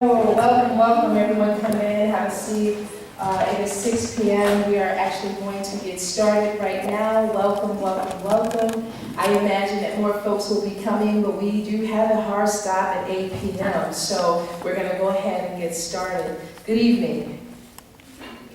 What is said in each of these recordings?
Well, welcome everyone. Come in, have a seat. It is 6 p.m. We are actually going to get started right now. Welcome. I imagine that more folks will be coming, but we do have a hard stop at 8 p.m. So we're going to go ahead and get started. Good evening.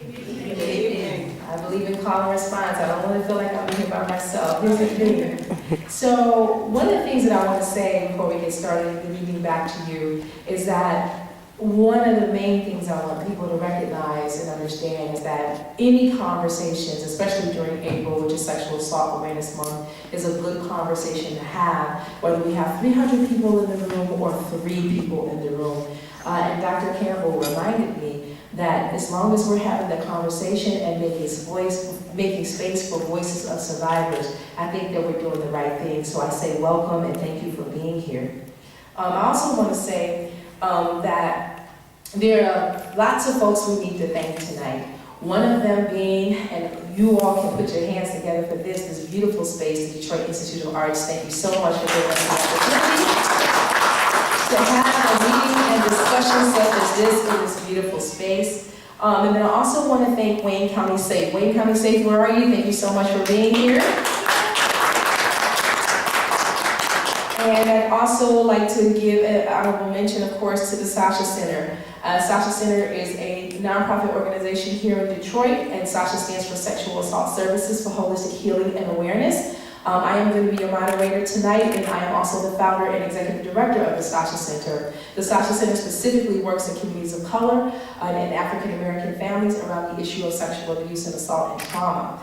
Good evening. I believe in call and response. I don't want to feel like I'm here by myself. Good evening. So one of the things that I want to say before we get started, good evening back to you, is that one of the main things I want people to recognize and understand is that any conversations, especially during April, which is Sexual Assault Awareness Month, is a good conversation to have, whether we have 300 people in the room or 3 people in the room. And Dr. Campbell reminded me that as long as we're having the conversation and making space for voices of survivors, I think that we're doing the right thing. So I say welcome and thank you for being here. I also want to say that there are lots of folks we need to thank tonight. One of them being, and you all can put your hands together for this beautiful space, the Detroit Institute of Arts. Thank you so much for giving us the opportunity to have a meeting and discussion such as this in this beautiful space. And then I also want to thank Wayne County Safe. Wayne County Safe, where are you? Thank you so much for being here. And I'd also like to give an honorable mention, of course, to the Sasha Center. Sasha Center is a nonprofit organization here in Detroit, and Sasha stands for Sexual Assault Services for Holistic Healing and Awareness. I am going to be your moderator tonight, and I am also the founder and executive director of the Sasha Center. The Sasha Center specifically works in communities of color and African American families around the issue of sexual abuse and assault and trauma.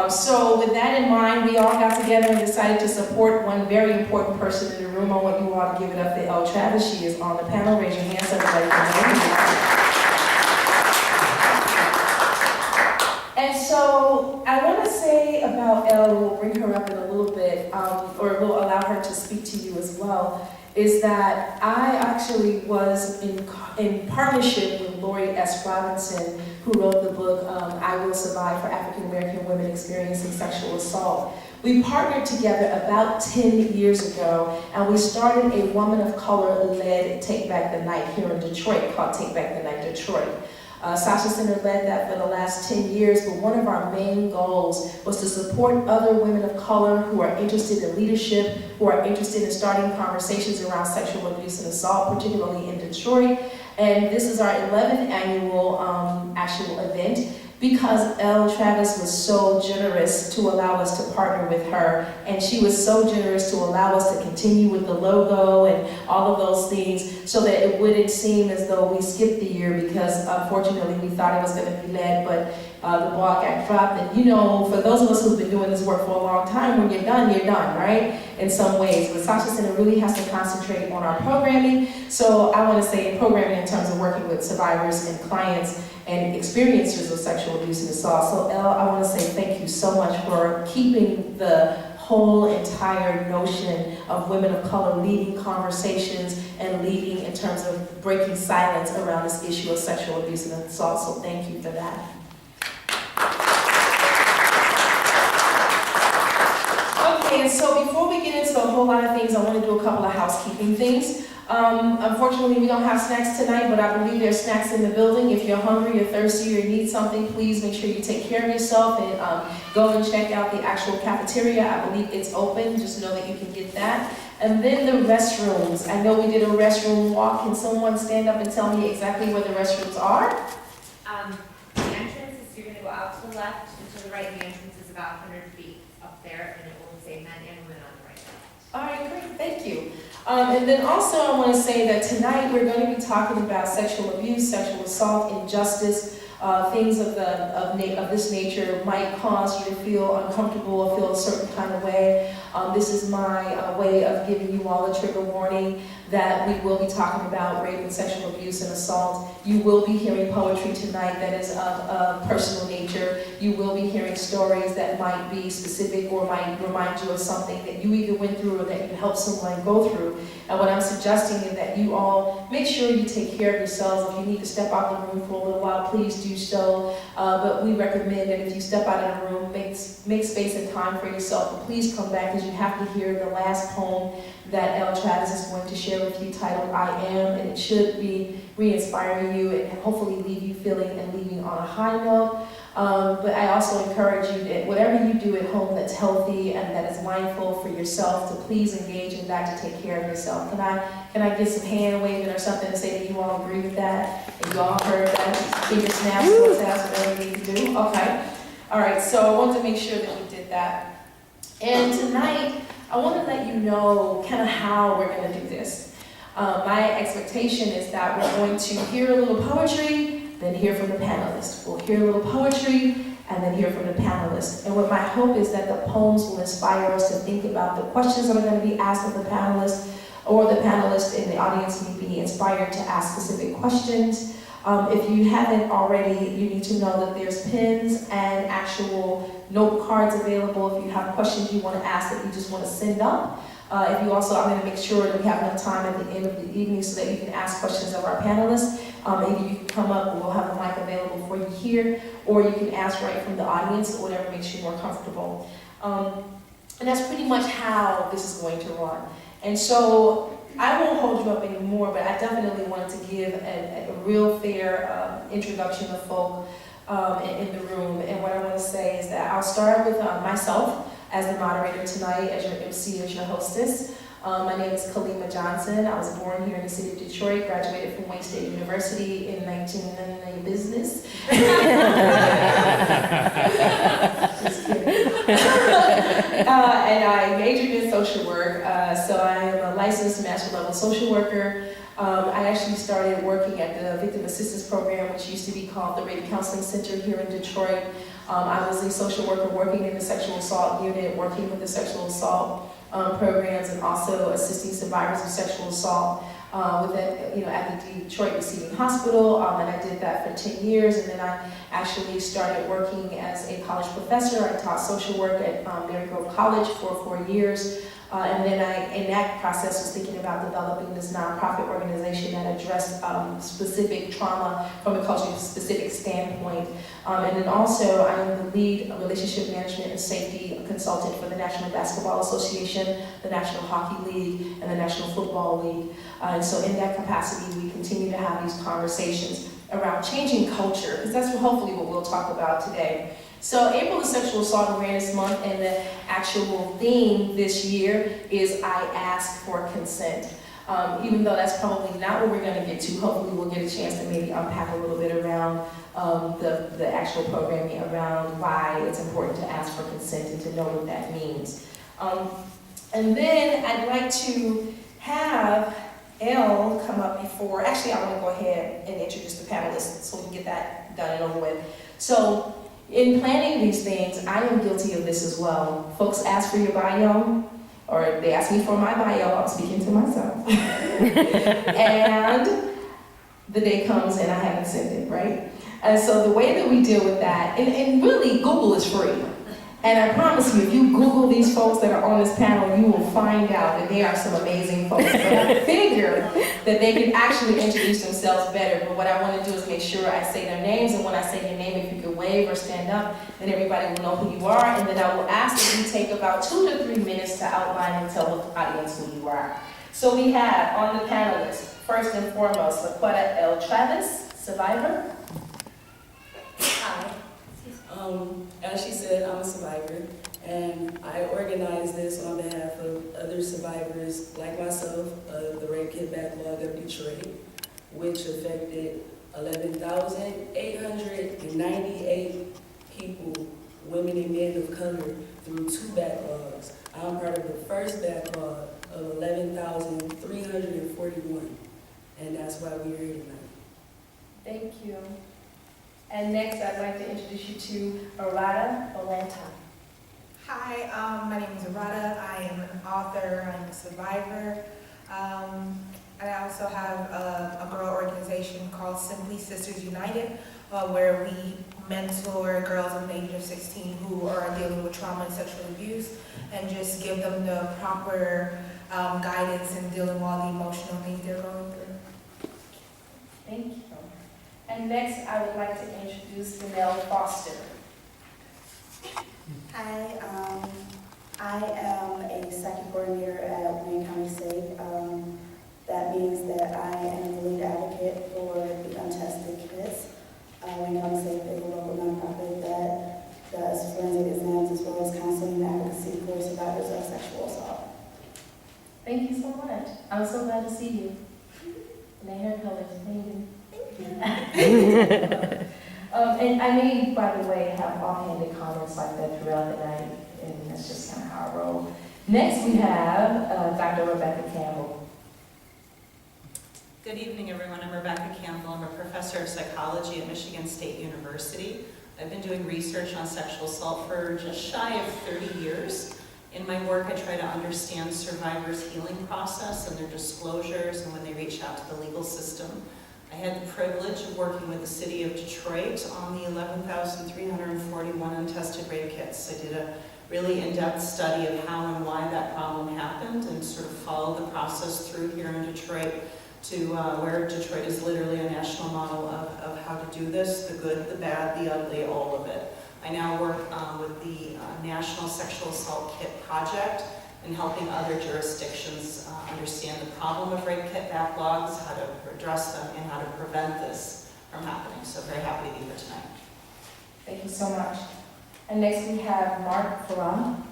So with that in mind, we all got together and decided to support one very important person in the room. I want you all to give it up to Elle Travis. She is on the panel. Raise your hands so everybody can know. And so I want to say about Elle, we'll bring her up in a little bit, or we'll allow her to speak to you as well, is that I actually was in partnership with Lori S. Robinson, who wrote the book, I Will Survive, for African American Women Experiencing Sexual Assault. We partnered together about 10 years ago, and we started a woman of color-led Take Back the Night here in Detroit called Take Back the Night Detroit. Sasha Center led that for the last 10 years, but one of our main goals was to support other women of color who are interested in leadership, who are interested in starting conversations around sexual abuse and assault, particularly in Detroit. And this is our 11th annual actual event, because Elle Travis was so generous to allow us to partner with her, and she was so generous to allow us to continue with the logo and all of those things so that it wouldn't seem as though we skipped the year, because unfortunately we thought it was going to be led, but the ball got dropped. And you know, for those of us who've been doing this work for a long time, when you're done, right? In some ways. But Sasha Center really has to concentrate on our programming. So I want to say programming in terms of working with survivors and clients and experiencers of sexual abuse and assault. So Elle, I want to say thank you so much for keeping the whole entire notion of women of color leading conversations and leading in terms of breaking silence around this issue of sexual abuse and assault. So thank you for that. Okay, and so before we get into a whole lot of things, I want to do a couple of housekeeping things. Unfortunately, we don't have snacks tonight, but I believe there's snacks in the building. If you're hungry, you're thirsty, or you need something, please make sure you take care of yourself and go and check out the actual cafeteria. I believe it's open. Just know that you can get that. And then the restrooms. I know we did a restroom walk. Can someone stand up and tell me exactly where the restrooms are? The entrance is, you're going to go out to the left and to the right. The entrance is about 100 feet up there, and it will say men and women on the right side. All right, great. Thank you. And then also I want to say that tonight we're going to be talking about sexual abuse, sexual assault, injustice. Things of this nature might cause you to feel uncomfortable or feel a certain kind of way. This is my way of giving you all a trigger warning that we will be talking about rape and sexual abuse and assault. You will be hearing poetry tonight that is of personal nature. You will be hearing stories that might be specific or might remind you of something that you either went through or that you helped someone go through. And what I'm suggesting is that you all make sure you take care of yourselves. If you need to step out of the room for a little while, please do so. But we recommend that if you step out of the room, make space and time for yourself. But please come back, because you have to hear the last poem that Elle Travis is going to share share with you titled I Am, and it should be re-inspire you and hopefully leave you feeling and leaving on a high note. But I also encourage you that whatever you do at home that's healthy and that is mindful for yourself, to please engage in that, to take care of yourself. Can I get some hand waving or something to say that you all agree with that? And you all heard that? Finger snaps, WhatsApps, whatever you need to do? Okay. All right, so I wanted to make sure that we did that. And tonight, I want to let you know kind of how we're going to do this. My expectation is that we're going to hear a little poetry, then hear from the panelists. We'll hear a little poetry, and then hear from the panelists. And what my hope is that the poems will inspire us to think about the questions that are going to be asked of the panelists, or the panelists in the audience may be inspired to ask specific questions. If you haven't already, you need to know that there's pens and actual note cards available if you have questions you want to ask that you just want to send up. If you also, I'm going to make sure that we have enough time at the end of the evening so that you can ask questions of our panelists. Maybe you can come up and we'll have a mic available for you here, or you can ask right from the audience, or whatever makes you more comfortable. And that's pretty much how this is going to run. And so I won't hold you up anymore, but I definitely wanted to give a real fair introduction of folk in the room. And what I want to say is that I'll start with myself as the moderator tonight, as your MC, as your hostess. My name is Kalima Johnson. I was born here in the city of Detroit, graduated from Wayne State University in 1999 business. Just kidding. And I majored in social work, so I am a licensed master level social worker. I actually started working at the Victim Assistance Program, which used to be called the Rape Counseling Center here in Detroit. I was a social worker working in the sexual assault unit, working with the sexual assault programs, and also assisting survivors of sexual assault at the Detroit Receiving Hospital, and I did that for 10 years, and then I actually started working as a college professor. I taught social work at Marygrove College for 4 years, and then in that process was thinking about developing this nonprofit organization that addressed specific trauma from a culturally-specific standpoint. And then also I am the lead relationship management and safety consultant for the National Basketball Association, the National Hockey League, and the National Football League. And so in that capacity, we continue to have these conversations around changing culture, because that's hopefully what we'll talk about today. So April is Sexual Assault Awareness Month, and the actual theme this year is I Ask for Consent. Even though that's probably not what we're going to get to, hopefully we'll get a chance to maybe unpack a little bit around the actual programming around why it's important to ask for consent and to know what that means. And then I'd like to have Elle come up before, actually I want to go ahead and introduce the panelists so we can get that done and over with. So in planning these things, I am guilty of this as well. Folks ask for your bio, or they ask me for my bio, I'm speaking to myself. And the day comes and I haven't sent it, right? And so the way that we deal with that, and really Google is free. And I promise you, if you Google these folks that are on this panel, you will find out that they are some amazing folks. But I figured that they could actually introduce themselves better. But what I want to do is make sure I say their names, and when I say your name, if you could wave or stand up, then everybody will know who you are. And then I will ask that you take about 2 to 3 minutes to outline and tell the audience who you are. So we have on the panelists, first and foremost, Laquetta L. Travis, survivor. Hi. As she said, I'm a survivor, and I organized this on behalf of other survivors like myself of the Rape Kit Backlog of Detroit, which affected 11,898 people, women and men of color, through 2 backlogs. I'm part of the first backlog of 11,341, and that's why we're here tonight. Thank you. And next, I'd like to introduce you to Arada Olanta. Hi, my name is Arada. I am an author, I'm a survivor. And I also have a girl organization called Simply Sisters United, where we mentor girls under the age of 16 who are dealing with trauma and sexual abuse, and just give them the proper guidance in dealing with all the emotional things they're going through. Thank you. And next, I would like to introduce Danelle Foster. Hi, I am a second coordinator at Wayne County State. That means that I am the lead advocate for the untested kits. Wayne County Safe is a local nonprofit that does forensic exams as well as counseling and advocacy for survivors of sexual assault. Thank you so much. I'm so glad to see you. And the hair color is amazing. And I may, by the way, have offhanded comments like that throughout the night, and that's just kind of how I roll. Next, we have Dr. Rebecca Campbell. Good evening, everyone. I'm Rebecca Campbell. I'm a professor of psychology at Michigan State University. I've been doing research on sexual assault for just shy of 30 years. In my work, I try to understand survivors' healing process and their disclosures and when they reach out to the legal system. I had the privilege of working with the city of Detroit on the 11,341 untested rape kits. I did a really in-depth study of how and why that problem happened and sort of followed the process through here in Detroit to where Detroit is literally a national model of how to do this, the good, the bad, the ugly, all of it. I now work with the National Sexual Assault Kit Project and helping other jurisdictions understand the problem of rape kit backlogs, how to address them, and how to prevent this from happening. So very happy to be here tonight. Thank you so much. And next we have Mark Farah.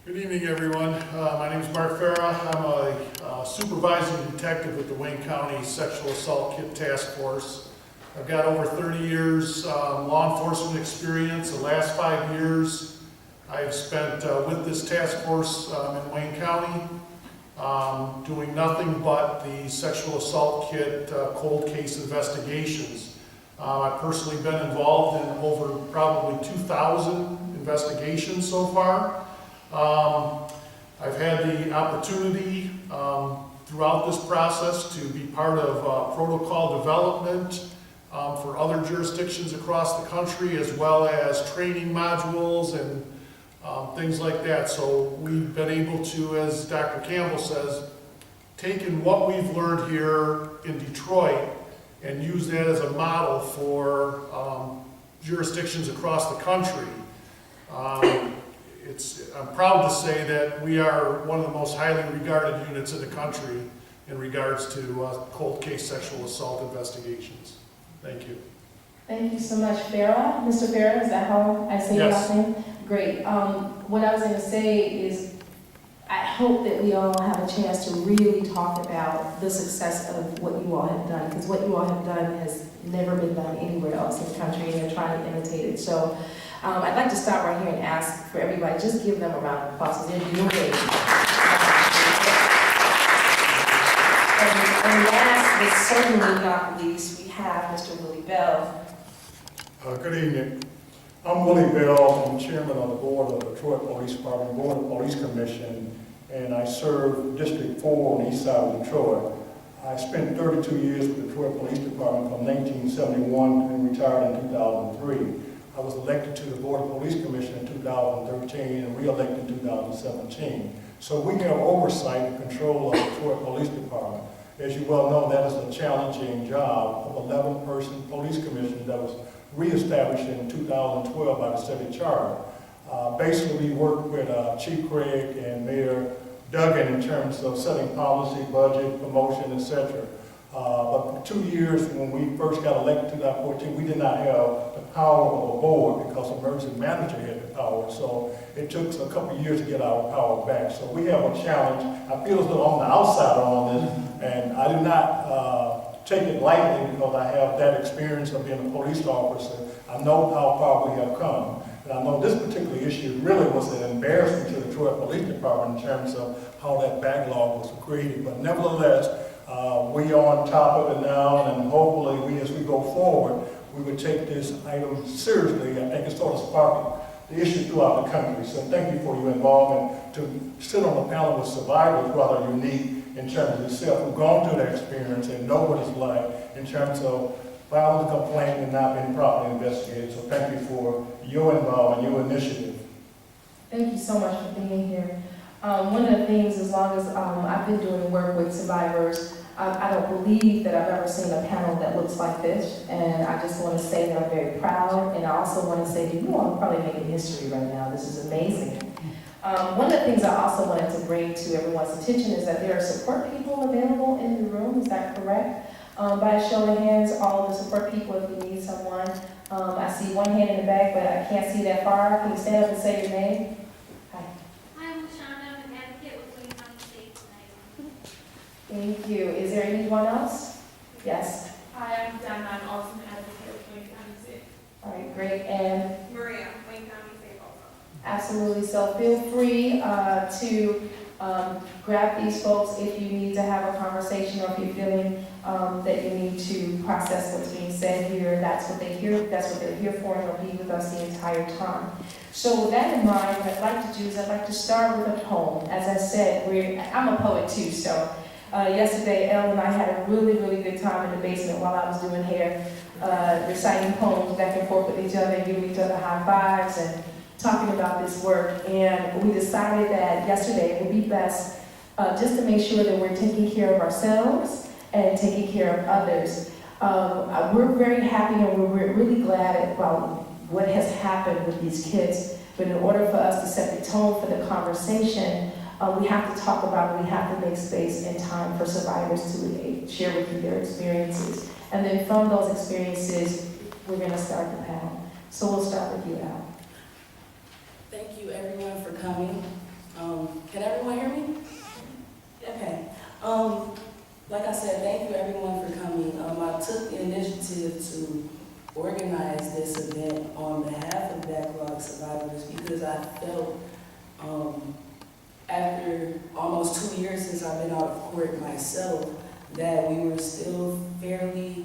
Good evening, everyone. My name is Mark Farah. I'm a supervising detective with the Wayne County Sexual Assault Kit Task Force. I've got over 30 years law enforcement experience. The last 5 years I've spent with this task force in Wayne County doing nothing but the sexual assault kit cold case investigations. I've personally been involved in over probably 2,000 investigations so far. I've had the opportunity throughout this process to be part of protocol development for other jurisdictions across the country, as well as training modules and things like that. So we've been able to, as Dr. Campbell says, taken what we've learned here in Detroit and use that as a model for jurisdictions across the country. I'm proud to say that we are one of the most highly regarded units in the country in regards to cold case sexual assault investigations. Thank you. Thank you so much, Farah. Mr. Farah, is that how I say your last name? Great. What I was going to say is I hope that we all have a chance to really talk about the success of what you all have done, because what you all have done has never been done anywhere else in the country, and they're trying to imitate it. So I'd like to stop right here and ask for everybody, just give them a round of applause. They're doing great. And last but certainly not least, we have Mr. Willie Bell. Good evening. I'm Willie Bell. I'm chairman of the board of the Detroit Police Department, Board of Police Commission, and I serve District 4 on the east side of Detroit. I spent 32 years with the Detroit Police Department from 1971 and retired in 2003. I was elected to the Board of Police Commission in 2013 and re-elected in 2017. So we have oversight and control of the Detroit Police Department. As you well know, that is a challenging job of 11-person police commission that was reestablished in 2012 by the city charter. Basically, we work with Chief Craig and Mayor Duggan in terms of setting policy, budget, promotion, etc. But for 2 years, when we first got elected in 2014, we did not have the power of a board because the emergency manager had the power. So it took a couple of years to get our power back. So we have a challenge. I feel as though I'm the outsider on this, and I do not take it lightly because I have that experience of being a police officer. I know how far we have come. And I know this particular issue really was an embarrassment to the Detroit Police Department in terms of how that backlog was created. But nevertheless, we are on top of it now, and hopefully as we go forward, we would take this item seriously. I think it's sort of sparking the issue throughout the country. So thank you for your involvement. To sit on a panel with survivors rather unique in terms of yourself who've gone through that experience and know what it's like in terms of filing a complaint and not being properly investigated. So thank you for your involvement, your initiative. Thank you so much for being here. One of the things, as long as I've been doing work with survivors, I don't believe that I've ever seen a panel that looks like this, and I just want to say that I'm very proud, and I also want to say that you all are probably making history right now. This is amazing. One of the things I also wanted to bring to everyone's attention is that there are support people available in the room, is that correct? By a show of hands, all of the support people, if you need someone. I see one hand in the back, but I can't see that far. Can you stand up and say your name? Hi. Hi, I'm Lashana. I'm an advocate with Wayne County State tonight. Thank you. Is there anyone else? Yes. Hi, I'm Donna. I'm also an advocate with Wayne County State. All right, great. And Maria, Wayne County State also. absolutely. So feel free to grab these folks if you need to have a conversation or if you're feeling that you need to process what's being said here. That's what they hear. That's what they're here for, and they'll be with us the entire time. So with that in mind, what I'd like to do is I'd like to start with a poem. As I said, I'm a poet too, so yesterday Elle and I had a really, really good time in the basement while I was doing hair, reciting poems back and forth with each other, giving each other high fives and talking about this work. And we decided that yesterday it would be best just to make sure that we're taking care of ourselves and taking care of others. We're very happy and we're really glad about what has happened with these kids. But in order for us to set the tone for the conversation, we have to talk about it. We have to make space and time for survivors to share with you their experiences. And then from those experiences, we're going to start the panel. So we'll start with you, Al. Thank you everyone for coming. Can everyone hear me? Okay. Like I said, thank you everyone for coming. I took the initiative to organize this event on behalf of Backlog survivors because I felt after almost 2 years since I've been out of court myself that we were still fairly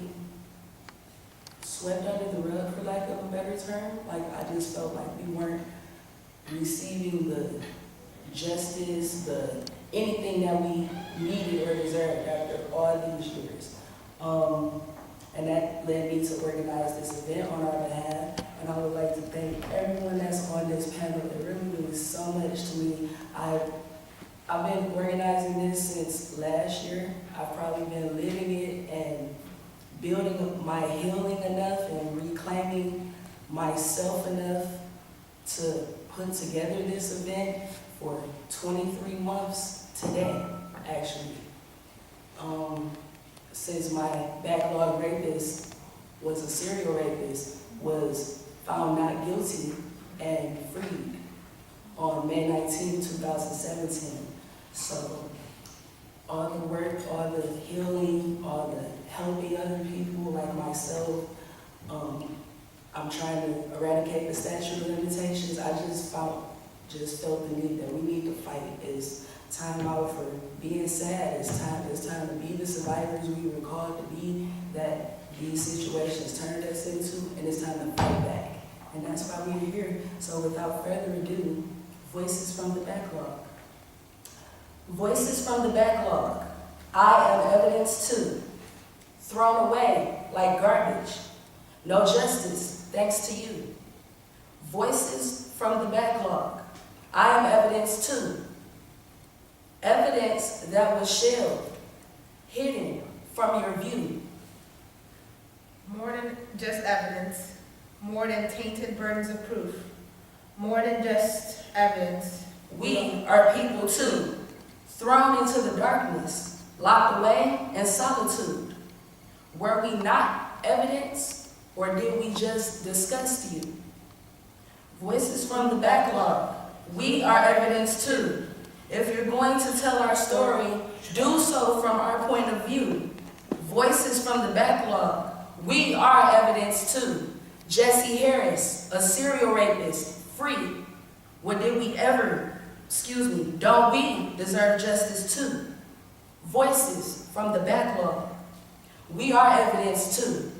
swept under the rug, for lack of a better term. Like I just felt like we weren't receiving the justice, anything that we needed or deserved after all these years. And that led me to organize this event on our behalf. And I would like to thank everyone that's on this panel. It really means so much to me. I've been organizing this since last year. I've probably been living it and building my healing enough and reclaiming myself enough to put together this event for 23 months today, actually. Since my backlog rapist was a serial rapist, was found not guilty and freed on May 19, 2017. So all the work, all the healing, all the helping other people like myself, I'm trying to eradicate the statute of limitations. I just felt the need that we need to fight. It's time out for being sad. It's time to be the survivors we were called to be, that these situations turned us into, and it's time to fight back. And that's why we're here. So without further ado, voices from the backlog. Voices from the backlog. I am evidence too. Thrown away like garbage. No justice, thanks to you. Voices from the backlog. I am evidence too. Evidence that was shelved, hidden from your view. More than just evidence, more than tainted burdens of proof, more than just evidence. We are people too, thrown into the darkness, locked away in solitude. Were we not evidence, or did we just disgust you? Voices from the backlog. We are evidence too. If you're going to tell our story, do so from our point of view. Voices from the backlog. We are evidence too. Jesse Harris, a serial rapist, free. What did we ever, don't we deserve justice too? Voices from the backlog. We are evidence too.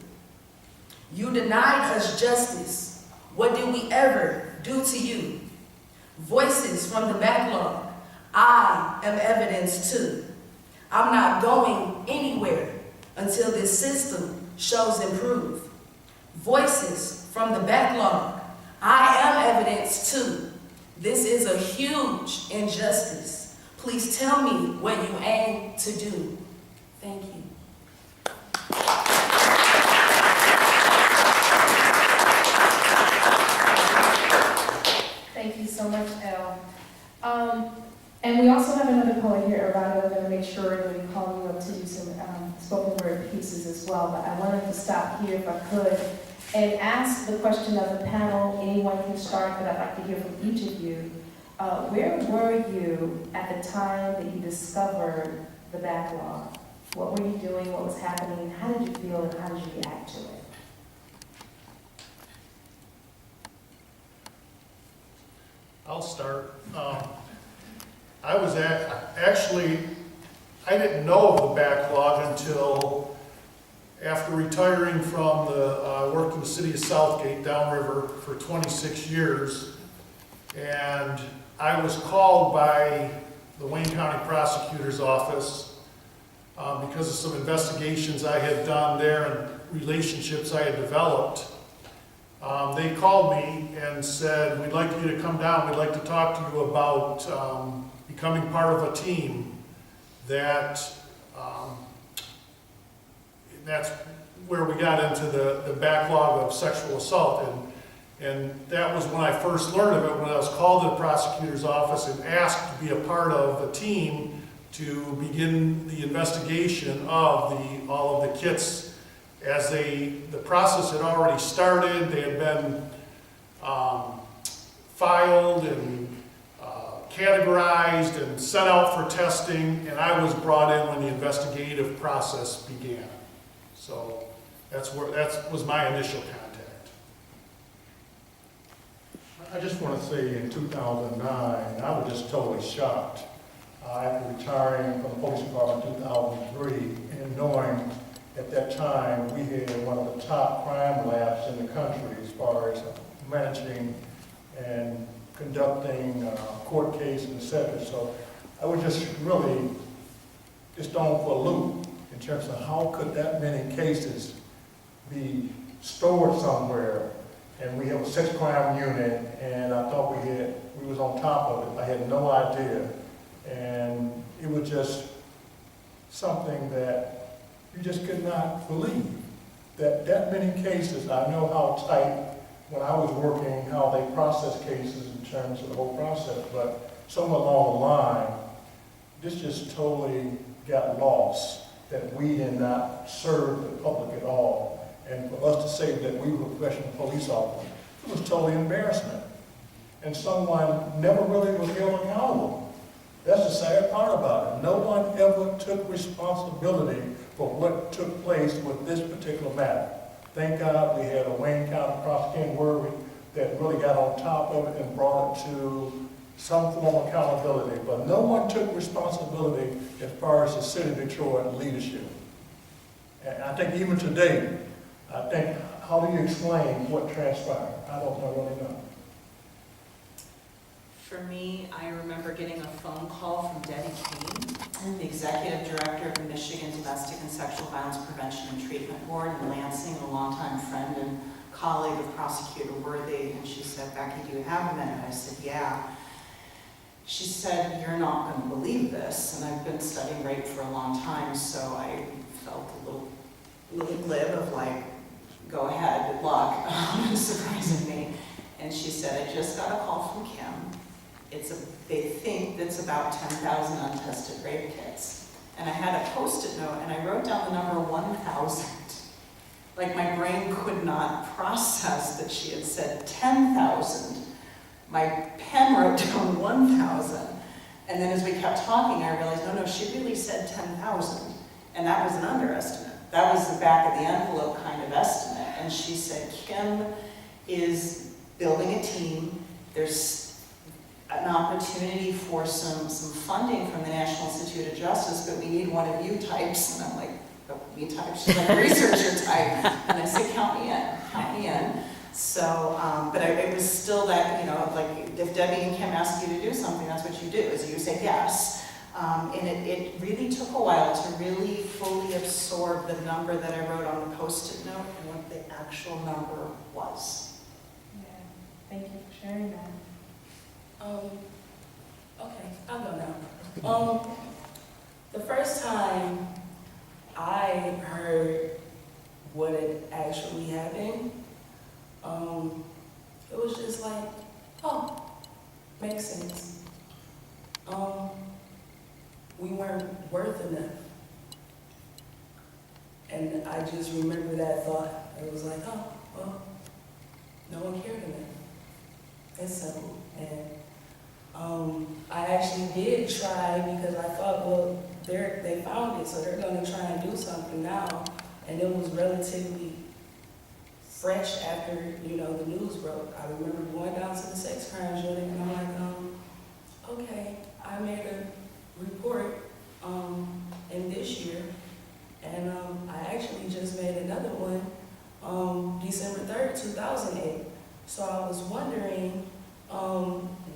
You denied us justice. What did we ever do to you? Voices from the backlog. I am evidence too. I'm not going anywhere until this system shows improve. Voices from the backlog. I am evidence too. This is a huge injustice. Please tell me what you aim to do. Thank you. Thank you so much, Elle. sure and we call you up to do some spoken word pieces as well. But I wanted to stop here if I could and ask the question of the panel. Anyone can start, but I'd like to hear from each of you. Where were you at the time that you discovered the backlog? What were you doing? What was happening? How did you feel and how did you react to it? I'll start. I was actually, I didn't know of the backlog until after retiring from I worked in the city of Southgate downriver for 26 years. And I was called by the Wayne County Prosecutor's Office because of some investigations I had done there and relationships I had developed. They called me and said, we'd like you to come down, we'd like to talk to you about becoming part of a team that's where we got into the backlog of sexual assault. And that was when I first learned of it, when I was called to the prosecutor's office and asked to be a part of a team to begin the investigation of all of the kits. As the process had already started, they had been filed and categorized and sent out for testing, and I was brought in when the investigative process began. So that was my initial contact. I just want to say in 2009, I was just totally shocked after retiring from the police department in 2003 and knowing at that time we had one of the top crime labs in the country as far as managing and conducting court cases, etc. So I was just really just thrown for a loop in terms of how could that many cases be stored somewhere. And we have a sex crime unit, and I thought we was on top of it. I had no idea. And it was just something that you just could not believe. That many cases, I know how tight, when I was working, how they process cases in terms of the whole process, but somewhere along the line, this just totally got lost, that we did not serve the public at all. And for us to say that we were professional police officers, it was totally embarrassment. And someone never really was held accountable. That's the sad part about it. No one ever took responsibility for what took place with this particular matter. Thank God we had a Wayne County prosecutor that really got on top of it and brought it to some form of accountability. But no one took responsibility as far as the city of Detroit leadership. And I think even today, how do you explain what transpired? I don't really know. For me, I remember getting a phone call from Debbie Kane, the Executive Director of the Michigan Domestic and Sexual Violence Prevention and Treatment Board in Lansing, a longtime friend and colleague of Prosecutor Worthy, and she said, "Becky, do you have a minute?" I said, "Yeah." She said, "You're not going to believe this," and I've been studying rape for a long time, so I felt a little glib of like, "Go ahead, good luck," surprising me. And she said, "I just got a call from Kim. They think it's about 10,000 untested rape kits." And I had a Post-it note, and I wrote down the number 1,000. Like my brain could not process that she had said 10,000. My pen wrote down 1,000. And then as we kept talking, I realized, no, she really said 10,000. And that was an underestimate. That was the back of the envelope kind of estimate. And she said, "Kim is building a team. There's an opportunity for some funding from the National Institute of Justice, but we need one of you types." And I'm like, "Oh, me type?" She's like, "Researcher type." And I said, count me in. So, but it was still that, like if Debbie and Kim ask you to do something, that's what you do, is you say yes. And it really took a while to really fully absorb the number that I wrote on the Post-it note and what the actual number was. Yeah, thank you for sharing that. Okay, I'll go now. The first time I heard what had actually happened, it was just like, oh, makes sense. we weren't worth enough. And I just remember that thought. It was like, oh, well, no one cared enough. It's simple. And I actually did try because I thought, well, they found it, so they're going to try and do something now. And it was relatively fresh after, you know, the news broke. I remember going down to the sex crimes unit and I'm like, okay, I made a report in this year, and I actually just made another one December 3rd, 2008. So I was wondering,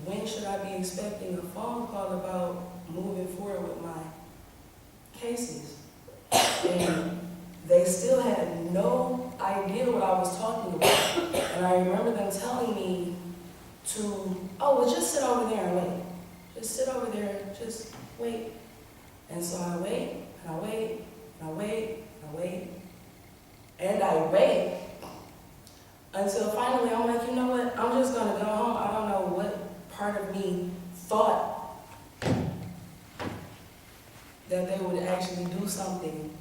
when should I be expecting a phone call about moving forward with my cases? And they still had no idea what I was talking about. And I remember them telling me to, oh, well, just sit over there and wait. Just sit over there, just wait. And so I wait, and I wait, and I wait, and I wait, and I wait. Until finally I'm like, you know what, I'm just gonna go home. I don't know what part of me thought that they would actually do something.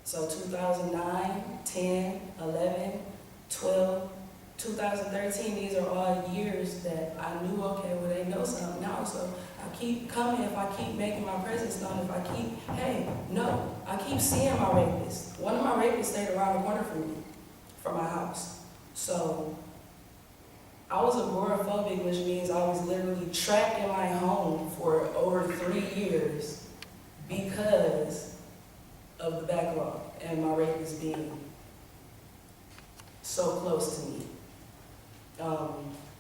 So 2009, 10, 11, 12, 2013, these are all years that I knew, okay, well, they know something now, so I keep coming. If I keep making my presence known, if I keep, hey, no, I keep seeing my rapist. One of my rapists stayed around the corner from me, from my house. So I was agoraphobic, which means I was literally trapped in my home for over 3 years because of the backlog and my rapist being so close to me.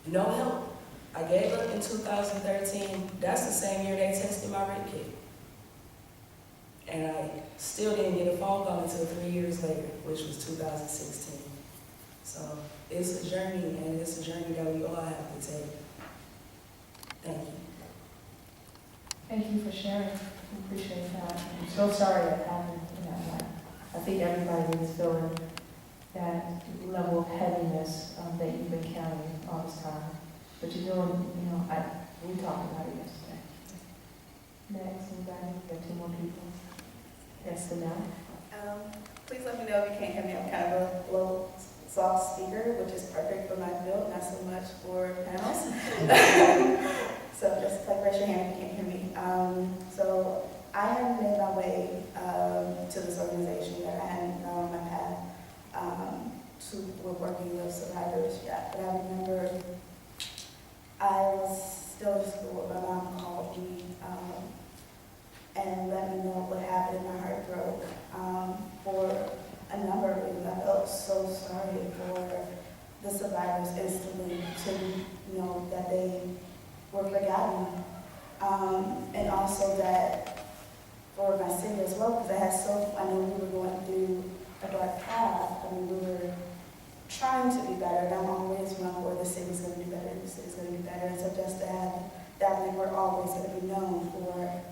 No help. I gave up in 2013. That's the same year they tested my rape kit. And I still didn't get a phone call until 3 years later, which was 2016. So it's a journey, and it's a journey that we all have to take. Thank you. Thank you for sharing. We appreciate that. I'm so sorry that happened in that way. I think everybody is feeling that level of heaviness that you've been carrying all this time. But you're doing, you know, we talked about it yesterday. Next, anybody? We have 2 more people. Yes, the now. Please let me know if you can't hear me. I'm kind of a low, soft speaker, which is perfect for my field, not so much for panels. So just like raise your hand if you can't hear me. So I have made my way to this organization that I hadn't known my path to working with survivors yet. But I remember I was still in school. My mom called me and let me know what happened. My heart broke for a number of reasons. I felt so sorry for the survivors instantly to know that they were forgotten. And also that for my city as well, because I knew we were going through a dark path. I mean, we were trying to be better, and I'm always one for the city's going to be better, the city's going to be better. And so just to have that, we we're always going to be known for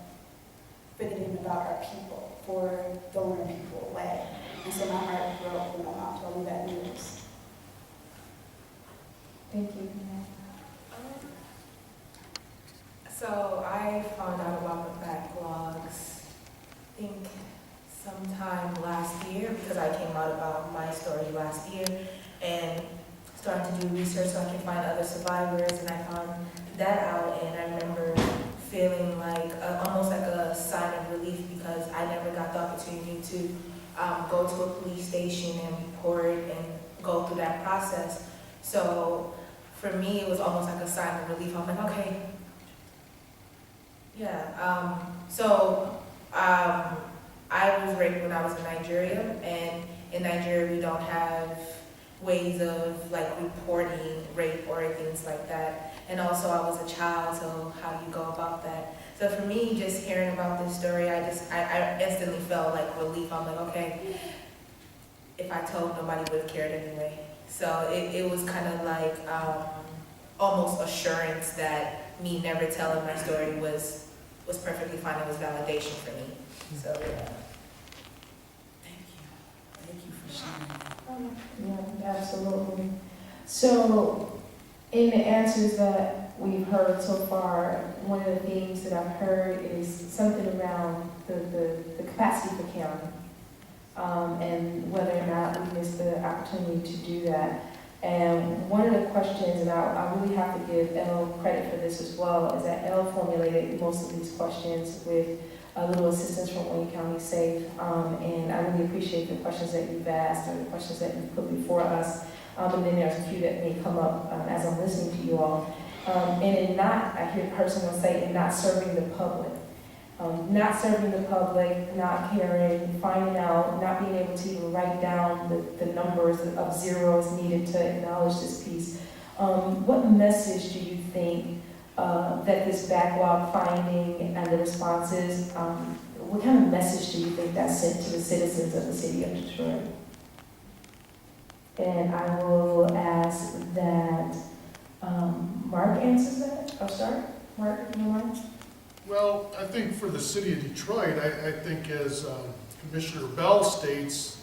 forgetting about our people, for throwing our people away. And so my heart broke when my mom told me that news. Thank you. So I found out about the backlogs, I think sometime last year, because I came out about my story last year and started to do research so I could find other survivors, and I found that out, and I remember feeling like almost like a sign of relief because I never got the opportunity to go to a police station and report and go through that process. So for me, it was almost like a sign of relief. I'm like, okay, yeah. I was raped when I was in Nigeria, and in Nigeria we don't have ways of like reporting rape or things like that. And also I was a child, so how do you go about that? So for me, just hearing about this story, I instantly felt like relief. I'm like, okay, if I told, nobody would have cared anyway. So it was kind of like almost assurance that me never telling my story was perfectly fine. It was validation for me. So yeah. Thank you for sharing. Yeah, absolutely. So, in the answers that we've heard so far, one of the things that I've heard is something around the capacity for county, and whether or not we missed the opportunity to do that. And one of the questions, and I really have to give Elle credit for this as well, is that Elle formulated most of these questions with a little assistance from Wayne County Safe. And I really appreciate the questions that you've asked or the questions that you've put before us. And then there's a few that may come up as I'm listening to you all. And in not, I hear personal say, in not serving the public. Not serving the public, not caring, finding out, not being able to even write down the numbers of zeros needed to acknowledge this piece. What message do you think that this backlog finding and the responses, what kind of message do you think that sent to the citizens of the city of Detroit? And I will ask that Mark answers that. I'll start. Mark, you want? Well, I think for the city of Detroit, I think as Commissioner Bell states,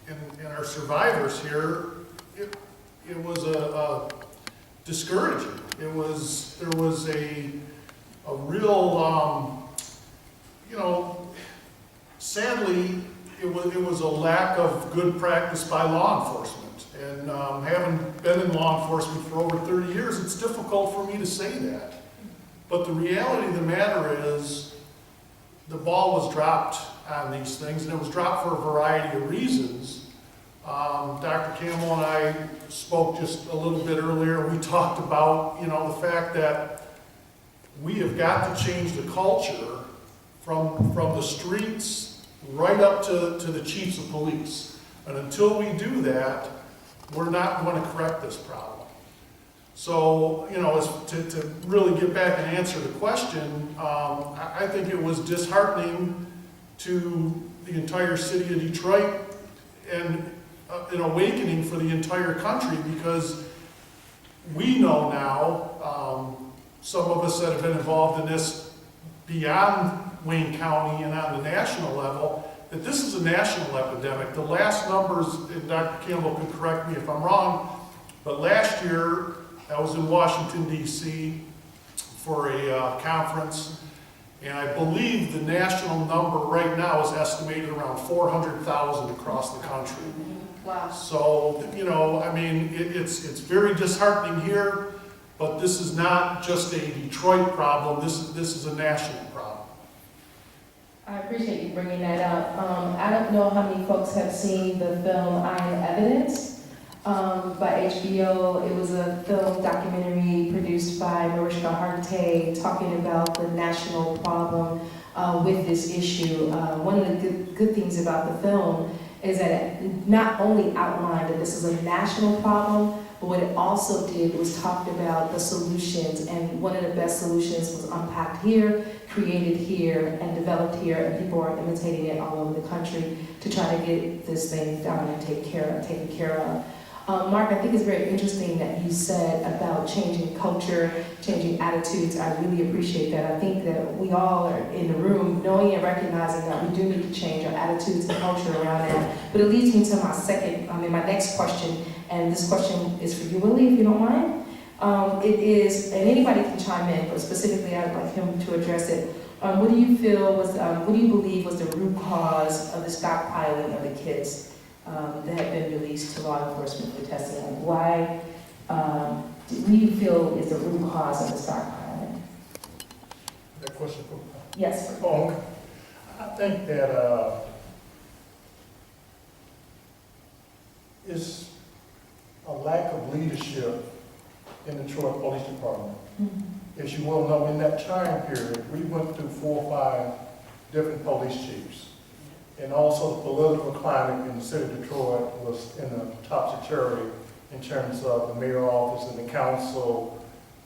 and our survivors here, it was a discouraging. There was a real, sadly, it was a lack of good practice by law enforcement. And having been in law enforcement for over 30 years, it's difficult for me to say that. But the reality of the matter is, the ball was dropped on these things, and it was dropped for a variety of reasons. Dr. Campbell and I spoke just a little bit earlier. We talked about, the fact that we have got to change the culture from the streets right up to the chiefs of police. And until we do that, we're not going to correct this problem. So, to really get back and answer the question, I think it was disheartening to the entire city of Detroit and an awakening for the entire country, because we know now, some of us that have been involved in this beyond Wayne County and on the national level, that this is a national epidemic. The last numbers, and Dr. Campbell can correct me if I'm wrong, but last year, I was in Washington, D.C. for a conference, and I believe the national number right now is estimated around 400,000 across the country. Wow. So, it's very disheartening here, but this is not just a Detroit problem. This is a national problem. I appreciate you bringing that up. I don't know how many folks have seen the film I Am Evidence by HBO. It was a film documentary produced by Mariska Hargitay talking about the national problem with this issue. One of the good things about the film is that it not only outlined that this is a national problem, but what it also did was talked about the solutions, and one of the best solutions was unpacked here, created here, and developed here, and people are imitating it all over the country to try to get this thing done and taken care of. Mark, I think it's very interesting that you said about changing culture, changing attitudes. I really appreciate that. I think that we all are in the room knowing and recognizing that we do need to change our attitudes and culture around that. But it leads me to my next question, and this question is for you, Willie, if you don't mind. It is, and anybody can chime in, but specifically I'd like him to address it. What do you believe was the root cause of the stockpiling of the kits that have been released to law enforcement for testing? Why do you feel is the root cause of the stockpiling? That question for Yes. I think that it's a lack of leadership in the Detroit Police Department. Mm-hmm. As you well know, in that time period, we went through 4 or 5 different police chiefs. And also the political climate in the city of Detroit was in the topsy-turvy in terms of the mayor office and the council.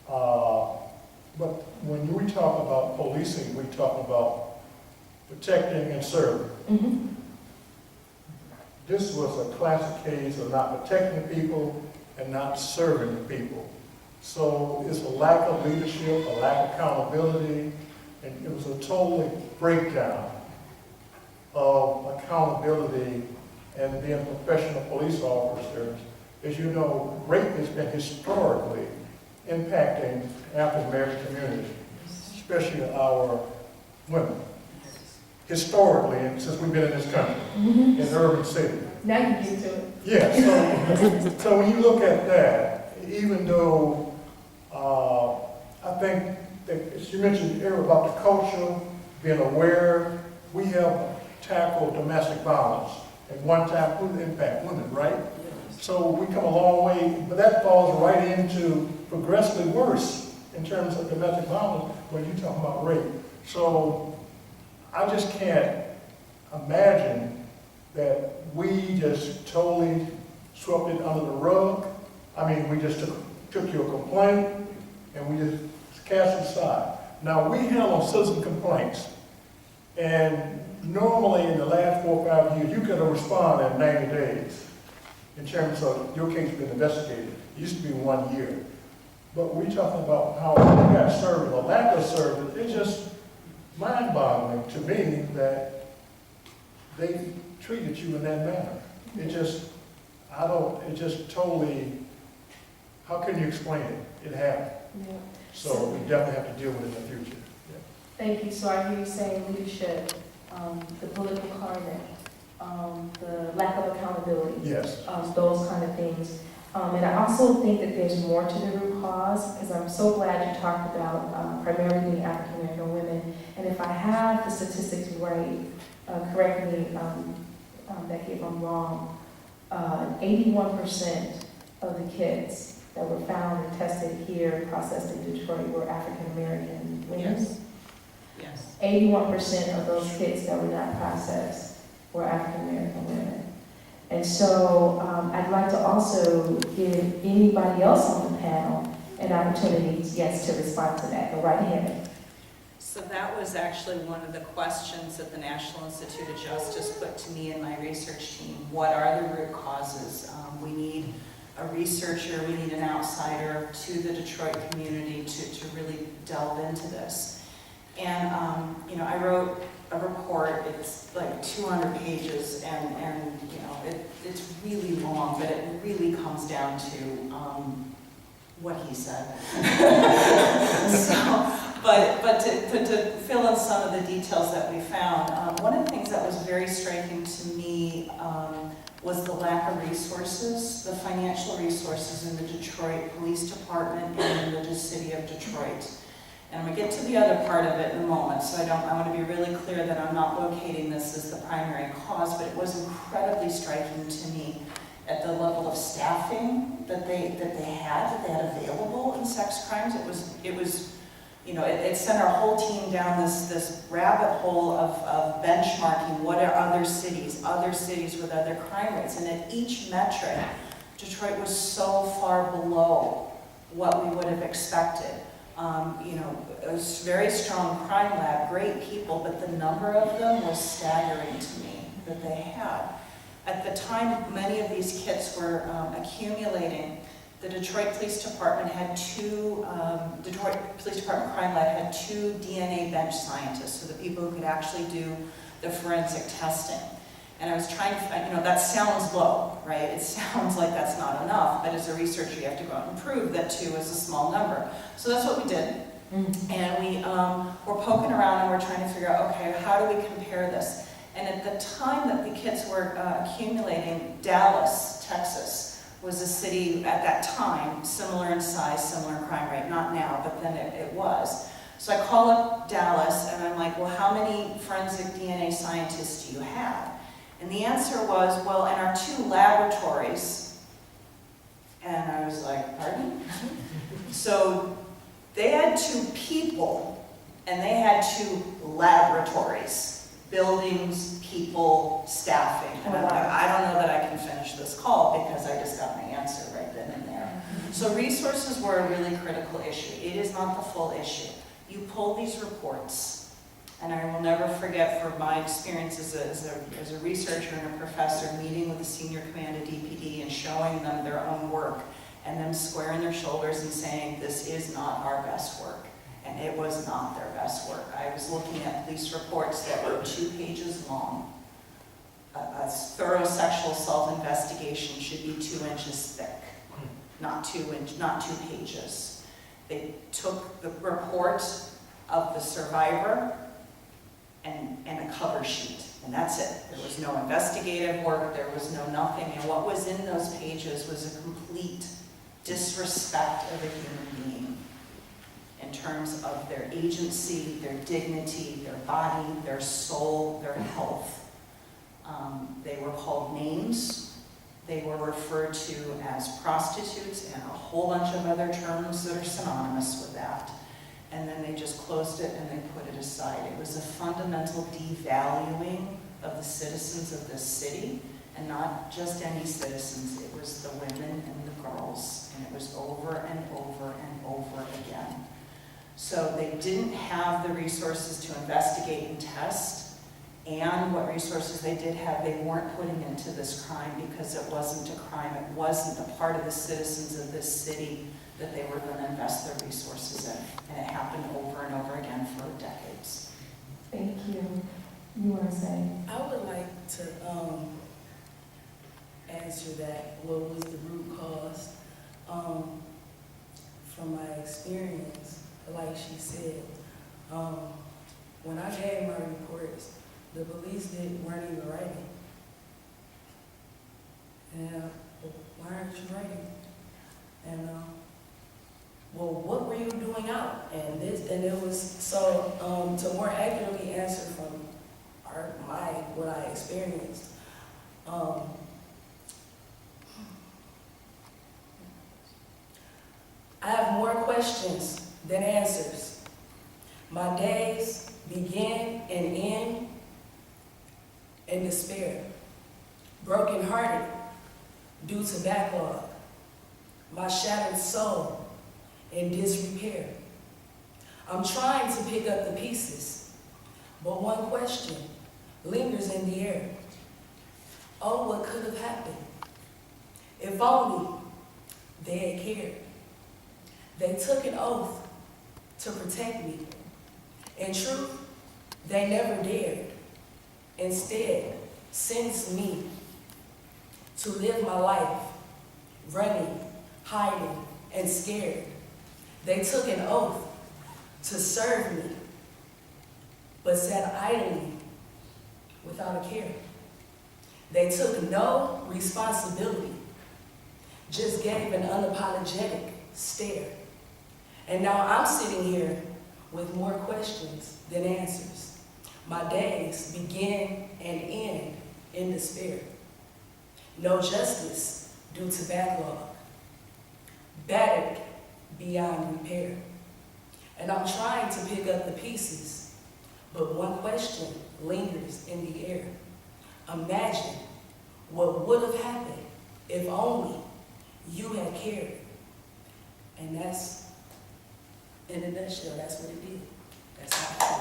But when we talk about policing, we talk about protecting and serving. Mm-hmm. This was a classic case of not protecting the people and not serving the people. So it's a lack of leadership, a lack of accountability, and it was a total breakdown of accountability and being professional police officers. As you know, rape has been historically impacting African American community, especially our women. Historically, and since we've been in this country, in urban city. Now you get to it. Yeah, so when you look at that, even though I think that, as you mentioned earlier about the culture, being aware, we have tackled domestic violence. At one time, who impact women, right? So we come a long way, but that falls right into progressively worse in terms of domestic violence when you talk about rape. So I just can't imagine that we just totally swept it under the rug. I mean, we just took your complaint and we just cast it aside. Now, we handle citizen complaints, and normally in the last 4 or 5 years, you could have responded in 90 days in terms of your case being investigated. It used to be 1 year. But we're talking about how we got served, the lack of service. It's just mind-boggling to me that they treated you in that manner. It just totally, how can you explain it? It happened. Yeah. So we definitely have to deal with it in the future. Thank you. So I hear you saying leadership, the political climate, the lack of accountability. Yes. Those kind of things. And I also think that there's more to the root cause, because I'm so glad you talked about primarily being African American women. And if I have the statistics right, correct me, Becky, if I'm wrong, 81% of the kids that were found and tested here, processed in Detroit, were African American women. Yes. Yes. 81% of those kids that were not processed were African American women. And so I'd like to also give anybody else on the panel an opportunity, yes, to respond to that. Go right ahead. So that was actually one of the questions that the National Institute of Justice put to me and my research team. What are the root causes? We need a researcher, we need an outsider to the Detroit community to really delve into this. And, I wrote a report, it's like 200 pages, and it's really long, but it really comes down to what he said. But to fill in some of the details that we found, one of the things that was very striking to me was the lack of resources, the financial resources in the Detroit Police Department and in the city of Detroit. And I'm going to get to the other part of it in a moment, so I want to be really clear that I'm not locating this as the primary cause, but it was incredibly striking to me at the level of staffing that they had available in sex crimes. It sent our whole team down this rabbit hole of benchmarking what are other cities with other crime rates. And at each metric, Detroit was so far below what we would have expected. A very strong crime lab, great people, but the number of them was staggering to me that they had. At the time, many of these kits were accumulating. The Detroit Police Department had Detroit Police Department Crime Lab had 2 DNA bench scientists, so the people who could actually do the forensic testing. And I was trying to, that sounds low, right? It sounds like that's not enough, but as a researcher, you have to go out and prove that 2 is a small number. So that's what we did. And we were poking around and we're trying to figure out, okay, how do we compare this? And at the time that the kits were accumulating, Dallas, Texas, was a city at that time, similar in size, similar in crime rate, not now, but then it was. So I call up Dallas and I'm like, well, how many forensic DNA scientists do you have? And the answer was, well, in our 2 laboratories. And I was like, pardon? So they had 2 people and they had 2 laboratories. Buildings, people, staffing. And I'm like, I don't know that I can finish this call because I just got my answer right then and there. So resources were a really critical issue. It is not the full issue. You pull these reports, and I will never forget from my experience as a researcher and a professor meeting with the senior command of DPD and showing them their own work and them squaring their shoulders and saying, this is not our best work. And it was not their best work. I was looking at police reports that were 2 pages long. A thorough sexual assault investigation should be 2 inches thick, not 2 pages. They took the report of the survivor and a cover sheet, and that's it. There was no investigative work, there was no nothing, and what was in those pages was a complete disrespect of a human being in terms of their agency, their dignity, their body, their soul, their health. They were called names. They were referred to as prostitutes and a whole bunch of other terms that are synonymous with that. And then they just closed it and they put it aside. It was a fundamental devaluing of the citizens of this city, and not just any citizens. It was the women and the girls, and it was over and over and over again. So they didn't have the resources to investigate and test, and what resources they did have, they weren't putting into this crime because it wasn't a crime. It wasn't a part of the citizens of this city that they were going to invest their resources in. And it happened over and over again for decades. Thank you. You want to say? I would like to answer that. What was the root cause? From my experience, like she said, when I gave my reports, the police weren't even writing. And why aren't you writing? And well, what were you doing out? And it was so to more accurately answer from what I experienced. I have more questions than answers. My days begin and end in despair, brokenhearted due to backlog, my shattered soul in disrepair. I'm trying to pick up the pieces, but one question lingers in the air. Oh, what could have happened? If only they had cared. They took an oath to protect me. In truth, they never dared. Instead, sentenced me to live my life running, hiding, and scared. They took an oath to serve me, but sat idly without a care. They took no responsibility, just gave an unapologetic stare. And now I'm sitting here with more questions than answers. My days begin and end in despair. No justice due to backlog, battered beyond repair. And I'm trying to pick up the pieces, but one question lingers in the air. Imagine what would have happened if only you had cared. And that's, in a nutshell, that's what it did. That's how I feel.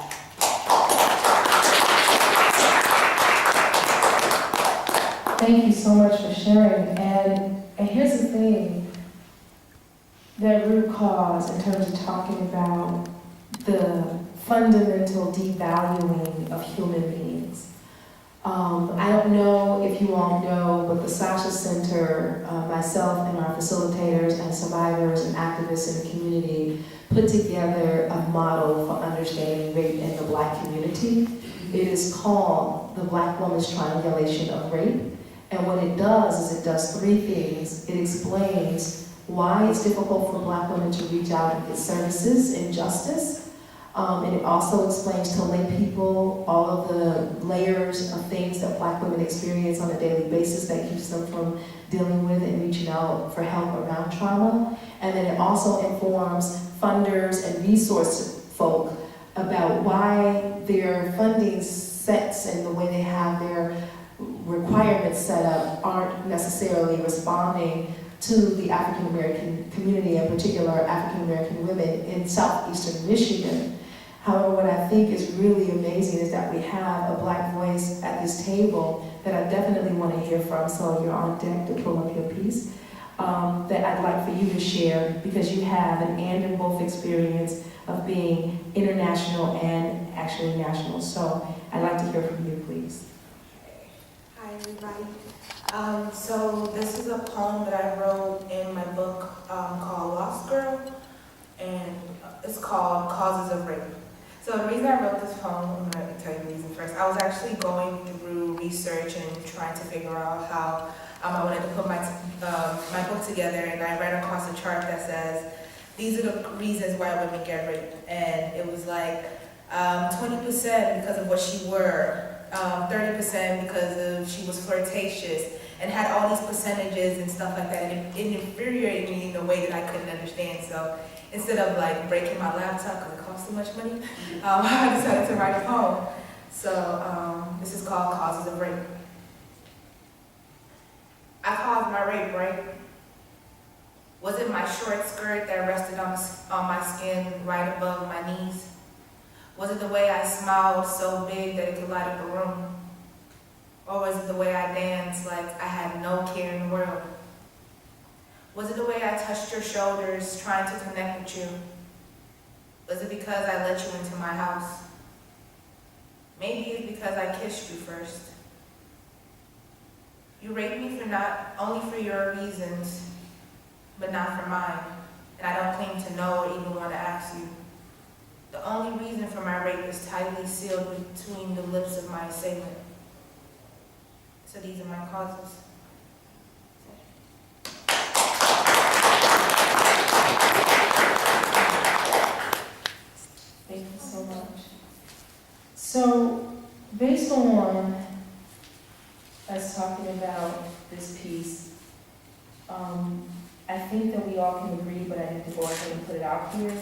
Thank you so much for sharing. And here's the thing, that root cause in terms of talking about the fundamental devaluing of human beings. I don't know if you all know, but the Sasha Center, myself and our facilitators and survivors and activists in the community put together a model for understanding rape in the Black community. It is called the Black Woman's Triangulation of Rape. And what it does is it does three things. It explains why it's difficult for Black women to reach out and get services and justice. And it also explains to lay people all of the layers of things that Black women experience on a daily basis that keeps them from dealing with and reaching out for help around trauma. And then it also informs funders and resource folk about why their funding sets and the way they have their requirements set up aren't necessarily responding to the African American community, in particular African American women in southeastern Michigan. However, what I think is really amazing is that we have a Black voice at this table that I definitely want to hear from, so you're on deck to pull up your piece, that I'd like for you to share, because you have an and both experience of being international and actually national. So I'd like to hear from you, please. Hi, everybody. So this is a poem that I wrote in my book called Lost Girl. and it's called Causes of Rape. So the reason I wrote this poem, I'm going to tell you the reason first. I was actually going through research and trying to figure out how I wanted to put my book together, and I ran across a chart that says, these are the reasons why women get raped. And it was like 20% because of what she wore, 30% because of she was flirtatious, and had all these percentages and stuff like that. And it infuriated me in a way that I couldn't understand. So instead of like breaking my laptop because it cost too much money, I decided to write a poem. So this is called Causes of Rape. I caused my rape, right? Was it my short skirt that rested on my skin right above my knees? Was it the way I smiled so big that it could light up a room? Or was it the way I danced like I had no care in the world? Was it the way I touched your shoulders trying to connect with you? Was it because I let you into my house? Maybe it's because I kissed you first. You raped me for not only for your reasons, but not for mine. And I don't claim to know or even want to ask you. The only reason for my rape is tightly sealed between the lips of my assailant. So these are my causes. Thank you so much. So, based on us talking about this piece, I think that we all can agree, but I need to go ahead and put it out here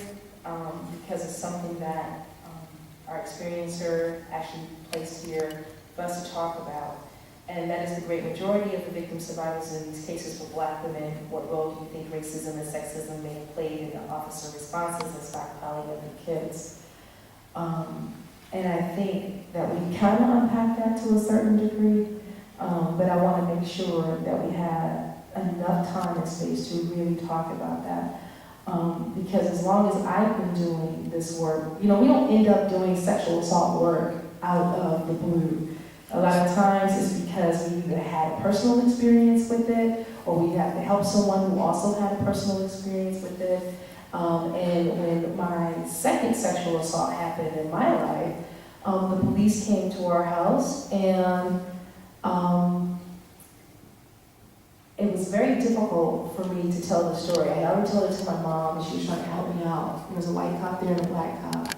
because it's something that our experiencer actually placed here for us to talk about. And that is the great majority of the victim survivors in these cases were Black women. What role do you think racism and sexism may have played in the officer responses and stockpiling of the kids? And I think that we kind of unpack that to a certain degree, but I want to make sure that we have enough time and space to really talk about that. Because as long as I've been doing this work, we don't end up doing sexual assault work out of the blue. A lot of times it's because we either had a personal experience with it, or we have to help someone who also had a personal experience with it. And when my second sexual assault happened in my life, the police came to our house, and it was very difficult for me to tell the story. I already told it to my mom, and she was trying to help me out. There was a white cop there and a Black cop.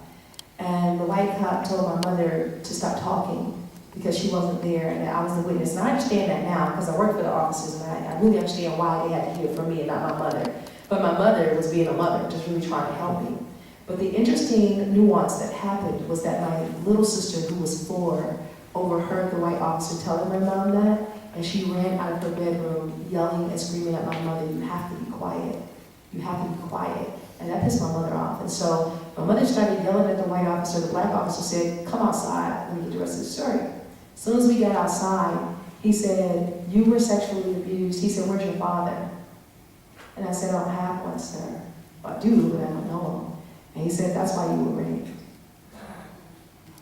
And the white cop told my mother to stop talking because she wasn't there, and I was the witness. And I understand that now because I work for the officers, and I really understand why they had to hear from me and not my mother. But my mother was being a mother, just really trying to help me. But the interesting nuance that happened was that my little sister, who was 4, overheard the white officer telling my mom that, and she ran out of her bedroom yelling and screaming at my mother, "You have to be quiet. You have to be quiet." And that pissed my mother off. And so my mother started yelling at the white officer. The Black officer said, "Come outside." Let me get the rest of the story. As soon as we got outside, he said, "You were sexually abused." He said, "Where's your father?" And I said, "I don't have one, sir." "I do, but I don't know him." And he said, "That's why you were raped."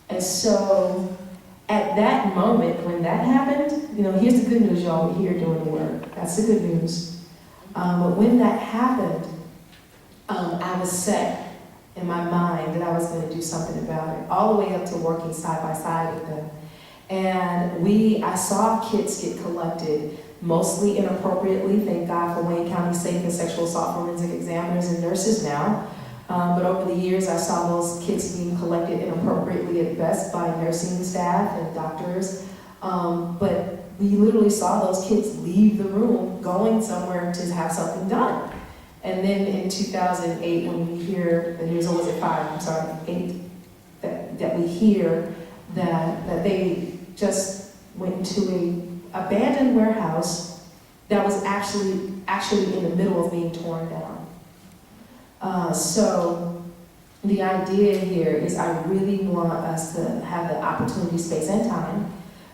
And so at that moment, when that happened, here's the good news, y'all. We're here doing the work. That's the good news. But when that happened, I was set in my mind that I was going to do something about it, all the way up to working side by side with them. And I saw kids get collected, mostly inappropriately. Thank God for Wayne County Safe and Sexual Assault Forensic Examiners and nurses now. But over the years, I saw those kids being collected inappropriately at best by nursing staff and doctors. But we literally saw those kids leave the room, going somewhere to have something done. And then in 2008, when we hear the news, or was it 5, I'm sorry, 8, that we hear that they just went into an abandoned warehouse that was actually in the middle of being torn down. So the idea here is I really want us to have the opportunity, space, and time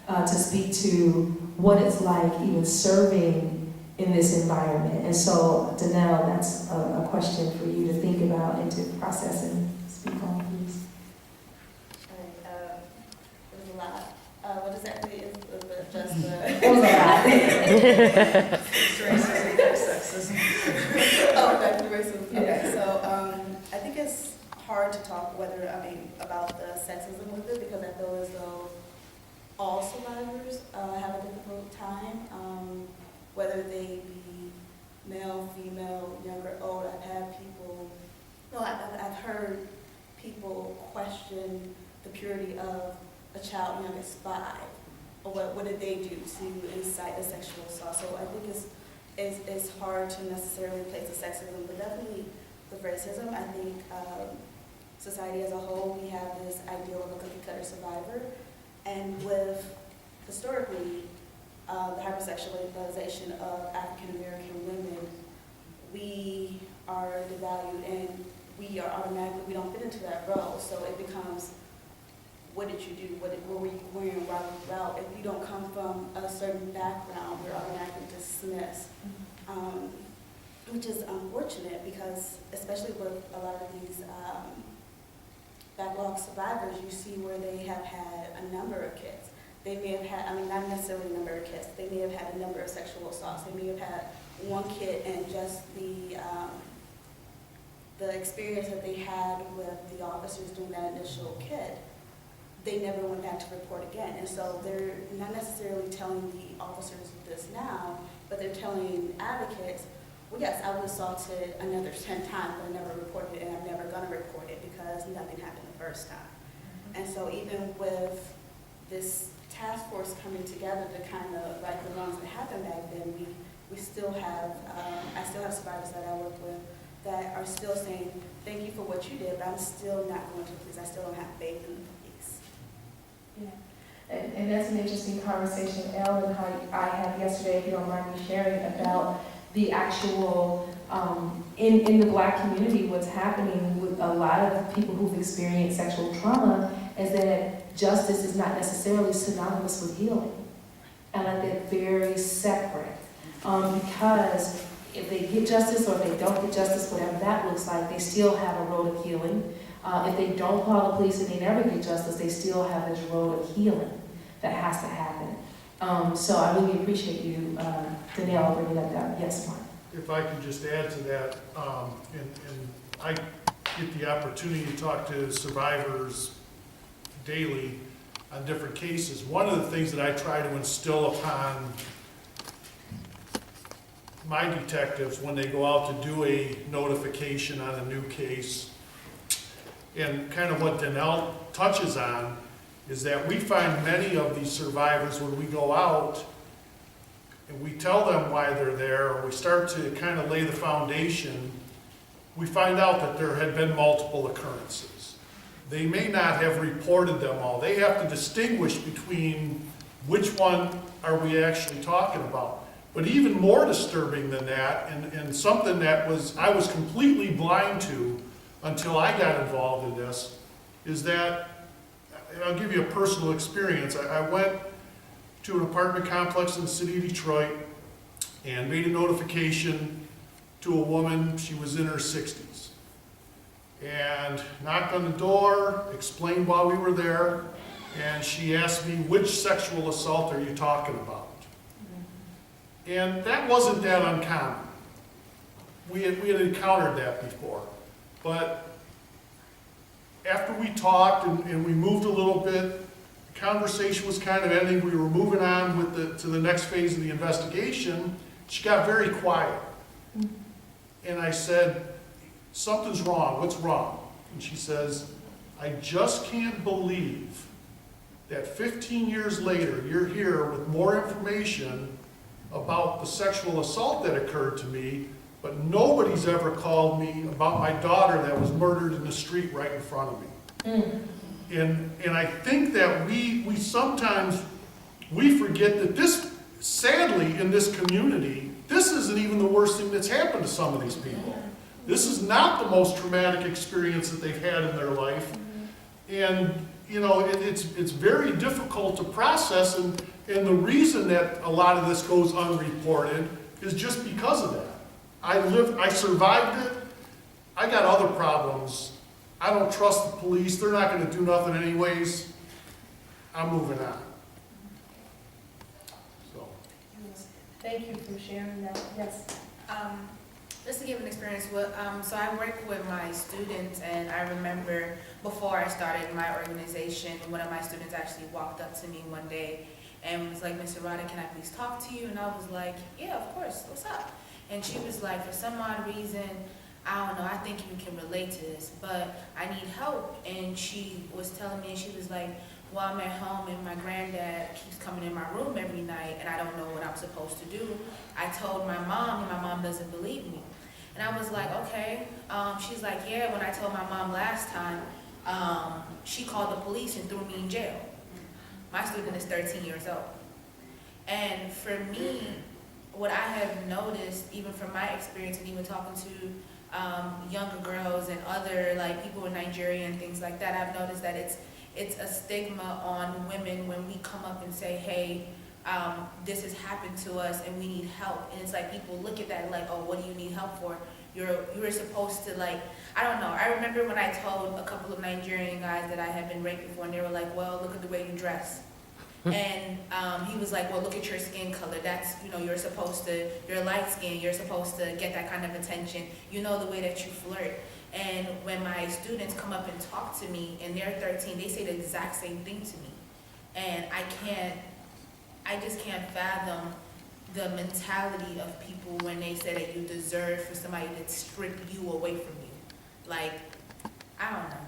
to speak to what it's like even serving in this environment. And so, Danelle, that's a question for you to think about and to process and speak on, please. All right, it was a lot. What exactly is just the... It was a lot. Oh, back to racism. Okay, so hard to talk about the sexism with it, because I feel as though all survivors have a difficult time, whether they be male, female, young or old. I've heard people question the purity of a child young as 5, or what did they do to incite a sexual assault. So I think it's hard to necessarily place the sexism, but definitely the racism. I think society as a whole, we have this ideal of a cookie cutter survivor, and with historically the hypersexualization of African American women, we are devalued and we don't fit into that role. So it becomes, what did you do? What were you wearing? Why were you out? If you don't come from a certain background, we're automatically dismissed. Which is unfortunate, because especially with a lot of these backlog survivors, you see where they have had a number of kids. They may have had, not necessarily a number of kids, they may have had a number of sexual assaults. They may have had one kid, and just the experience that they had with the officers doing that initial kid, they never went back to report again. And so they're not necessarily telling the officers this now, but they're telling advocates, well, yes, I was assaulted another 10 times, but I never reported it, and I'm never going to report it because nothing happened the first time. And so even with this task force coming together to kind of right the wrongs that happened back then, we still have, I still have survivors that I work with that are still saying, thank you for what you did, but I'm still not going to the police. I still don't have faith in the police. Yeah, and that's an interesting conversation, Elle, and how I had yesterday, if you don't mind me sharing, about the actual, in the Black community, what's happening with a lot of people who've experienced sexual trauma is that justice is not necessarily synonymous with healing. And that they're very separate. Because if they get justice or if they don't get justice, whatever that looks like, they still have a road of healing. If they don't call the police and they never get justice, they still have this road of healing that has to happen. So I really appreciate you, Danielle, bringing that down. Yes, Mark. If I could just add to that, and I get the opportunity to talk to survivors daily on different cases. One of the things that I try to instill upon my detectives when they go out to do a notification on a new case, and kind of what Danelle touches on, is that we find many of these survivors when we go out and we tell them why they're there, or we start to kind of lay the foundation, we find out that there had been multiple occurrences. They may not have reported them all. They have to distinguish between which one are we actually talking about. But even more disturbing than that, and something that I was completely blind to until I got involved in this, is that, and I'll give you a personal experience. I went to an apartment complex in the city of Detroit and made a notification to a woman. She was in her 60s. And knocked on the door, explained why we were there, and she asked me, which sexual assault are you talking about? And that wasn't that uncommon. We had encountered that before. But after we talked and we moved a little bit, the conversation was kind of ending. We were moving on with to the next phase of the investigation. She got very quiet. And I said, something's wrong. What's wrong? And she says, I just can't believe that 15 years later, you're here with more information about the sexual assault that occurred to me, but nobody's ever called me about my daughter that was murdered in the street right in front of me. And I think that we sometimes forget that this, sadly, in this community, this isn't even the worst thing that's happened to some of these people. This is not the most traumatic experience that they've had in their life. And, you know, it's very difficult to process, and the reason that a lot of this goes unreported is just because of that. I survived it. I got other problems. I don't trust the police. They're not going to do nothing anyways. I'm moving on. So. Thank you for sharing that. Yes. Just to give an experience, so I work with my students, and I remember before I started my organization, one of my students actually walked up to me one day and was like, "Mr. Rada, can I please talk to you?" And I was like, "Yeah, of course, what's up?" And she was like, "For some odd reason, I don't know, I think you can relate to this, but I need help." And she was telling me, and she was like, "Well, I'm at home and my granddad keeps coming in my room every night and I don't know what I'm supposed to do. I told my mom and my mom doesn't believe me." And I was like, "Okay." She's like, "Yeah, when I told my mom last time, she called the police and threw me in jail." My student is 13 years old. And for me, what I have noticed, even from my experience and even talking to younger girls and other like people in Nigeria and things like that, I've noticed that it's a stigma on women when we come up and say, "Hey, this has happened to us and we need help." And it's like people look at that like, "Oh, what do you need help for? You're supposed to," like, I don't know. I remember when I told a couple of Nigerian guys that I had been raped before, and they were like, "Well, look at the way you dress." And he was like, "Well, look at your skin color. That's, you're light skinned, you're supposed to get that kind of attention. You know the way that you flirt." And when my students come up and talk to me, and they're 13, they say the exact same thing to me. And I just can't fathom the mentality of people when they say that you deserve for somebody to strip you away from you. Like, I don't know.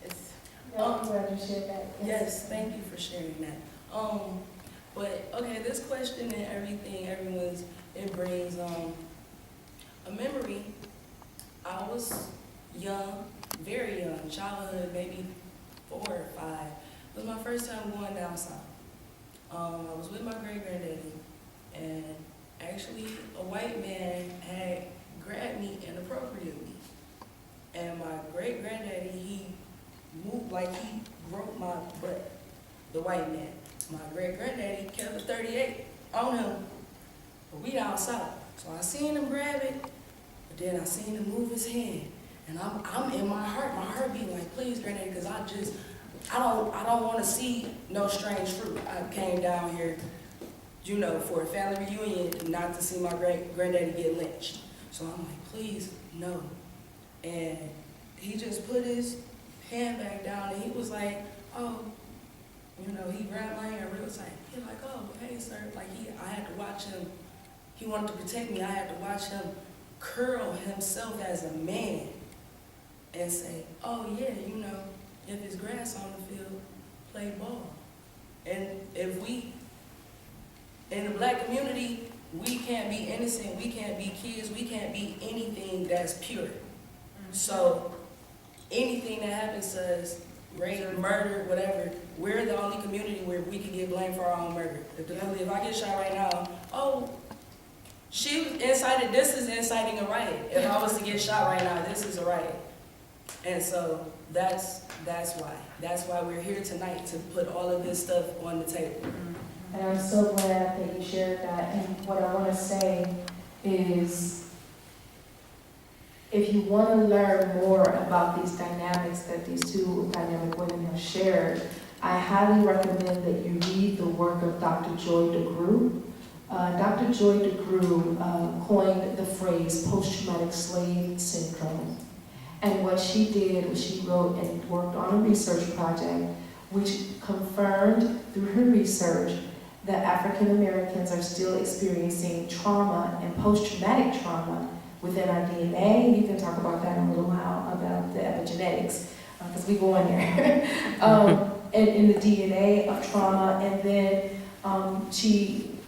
It's... I'm glad you shared that. Yes, thank you for sharing that. But okay, this question and everything, it brings a memory. I was young, very young, childhood, maybe 4 or 5. It was my first time going down south. I was with my great-granddaddy, and actually a white man had grabbed me inappropriately. And my great-granddaddy, he moved like he broke my butt, the white man. My great-granddaddy kept a 38 on him, but we down south. So I seen him grab it, but then I seen him move his hand. And I'm in my heart being like, "Please, granddaddy," because I don't want to see no strange fruit. I came down here, for a family reunion, not to see my granddaddy get lynched. So I'm like, "Please, no." And he just put his hand back down, and he was like, "Oh," he grabbed my hand real tight. He like, "Oh, hey, sir." Like I had to watch him. He wanted to protect me. I had to watch him curl himself as a man and say, "Oh yeah, if it's grass on the field, play ball." And if we, in the black community, we can't be innocent, we can't be kids, we can't be anything that's pure. So anything that happens to us, rape, murder, whatever, we're the only community where we can get blamed for our own murder. If I get shot right now, "Oh, this is inciting a riot." If I was to get shot right now, this is a riot. And so that's why. That's why we're here tonight, to put all of this stuff on the table. And I'm so glad that you shared that. And what I want to say is, if you want to learn more about these dynamics that these two dynamic women have shared, I highly recommend that you read the work of Dr. Joy DeGruy. Dr. Joy DeGruy coined the phrase post-traumatic slave syndrome. And what she did was she wrote and worked on a research project which confirmed through her research that African Americans are still experiencing trauma and post-traumatic trauma within our DNA. You can talk about that in a little while, about the epigenetics, because we go in there. And in the DNA of trauma, and then she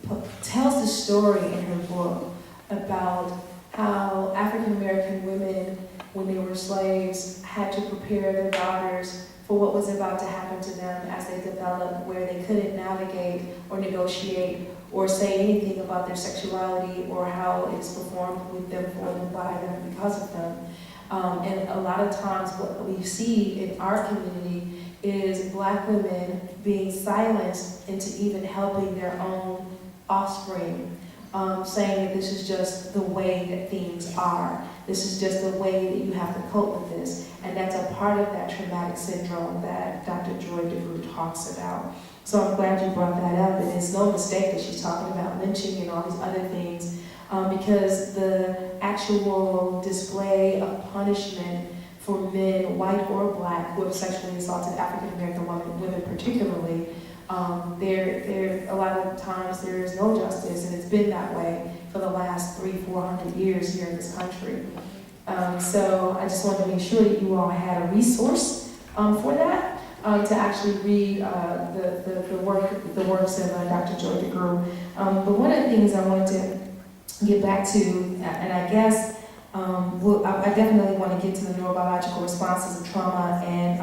tells the story in her book about how African American women, when they were slaves, had to prepare their daughters for what was about to happen to them as they developed, where they couldn't navigate or negotiate or say anything about their sexuality or how it is performed with them, for them, by them, because of them. And a lot of times what we see in our community is Black women being silenced into even helping their own offspring, saying that this is just the way that things are. This is just the way that you have to cope with this. And that's a part of that traumatic syndrome that Dr. Joy DeGruy talks about. So I'm glad you brought that up. And it's no mistake that she's talking about lynching and all these other things because the actual display of punishment for men, white or black, who have sexually assaulted African American women particularly, there a lot of times there is no justice, and it's been that way for the last 300-400 years here in this country. So I just wanted to make sure that you all had a resource for that, to actually read the works of Dr. Joy DeGruy. But one of the things I wanted to get back to, and I guess I definitely want to get to the neurobiological responses of trauma and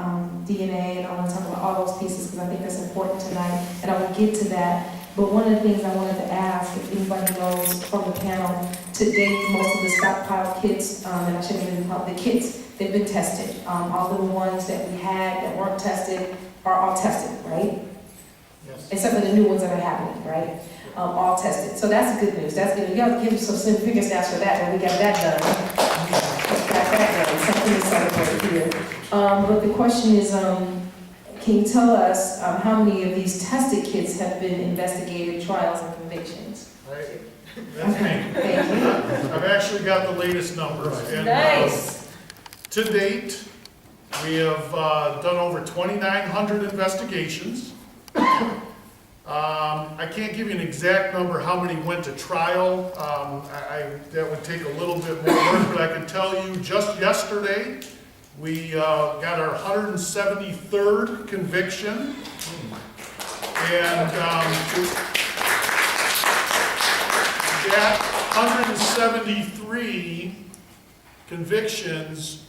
DNA, and I want to talk about all those pieces because I think that's important tonight, and I will get to that. But one of the things I wanted to ask, if anybody knows from the panel, to date, most of the stockpile kits, and I shouldn't even call it the kits, they've been tested. All of the ones that we had that weren't tested are all tested, right? Yes. Except for the new ones that are happening, right? All tested. So that's good news. That's good. You have to give some figure stats for that, but we got that done. Got that done. Something to celebrate here. But the question is, can you tell us how many of these tested kits have been investigated, trials, and convictions? Right. That's me. Thank you. I've actually got the latest numbers. And, Nice. to date, we have done over 2,900 investigations. I can't give you an exact number how many went to trial. That would take a little bit more work, but I can tell you just yesterday, we got our 173rd conviction. And that 173 convictions,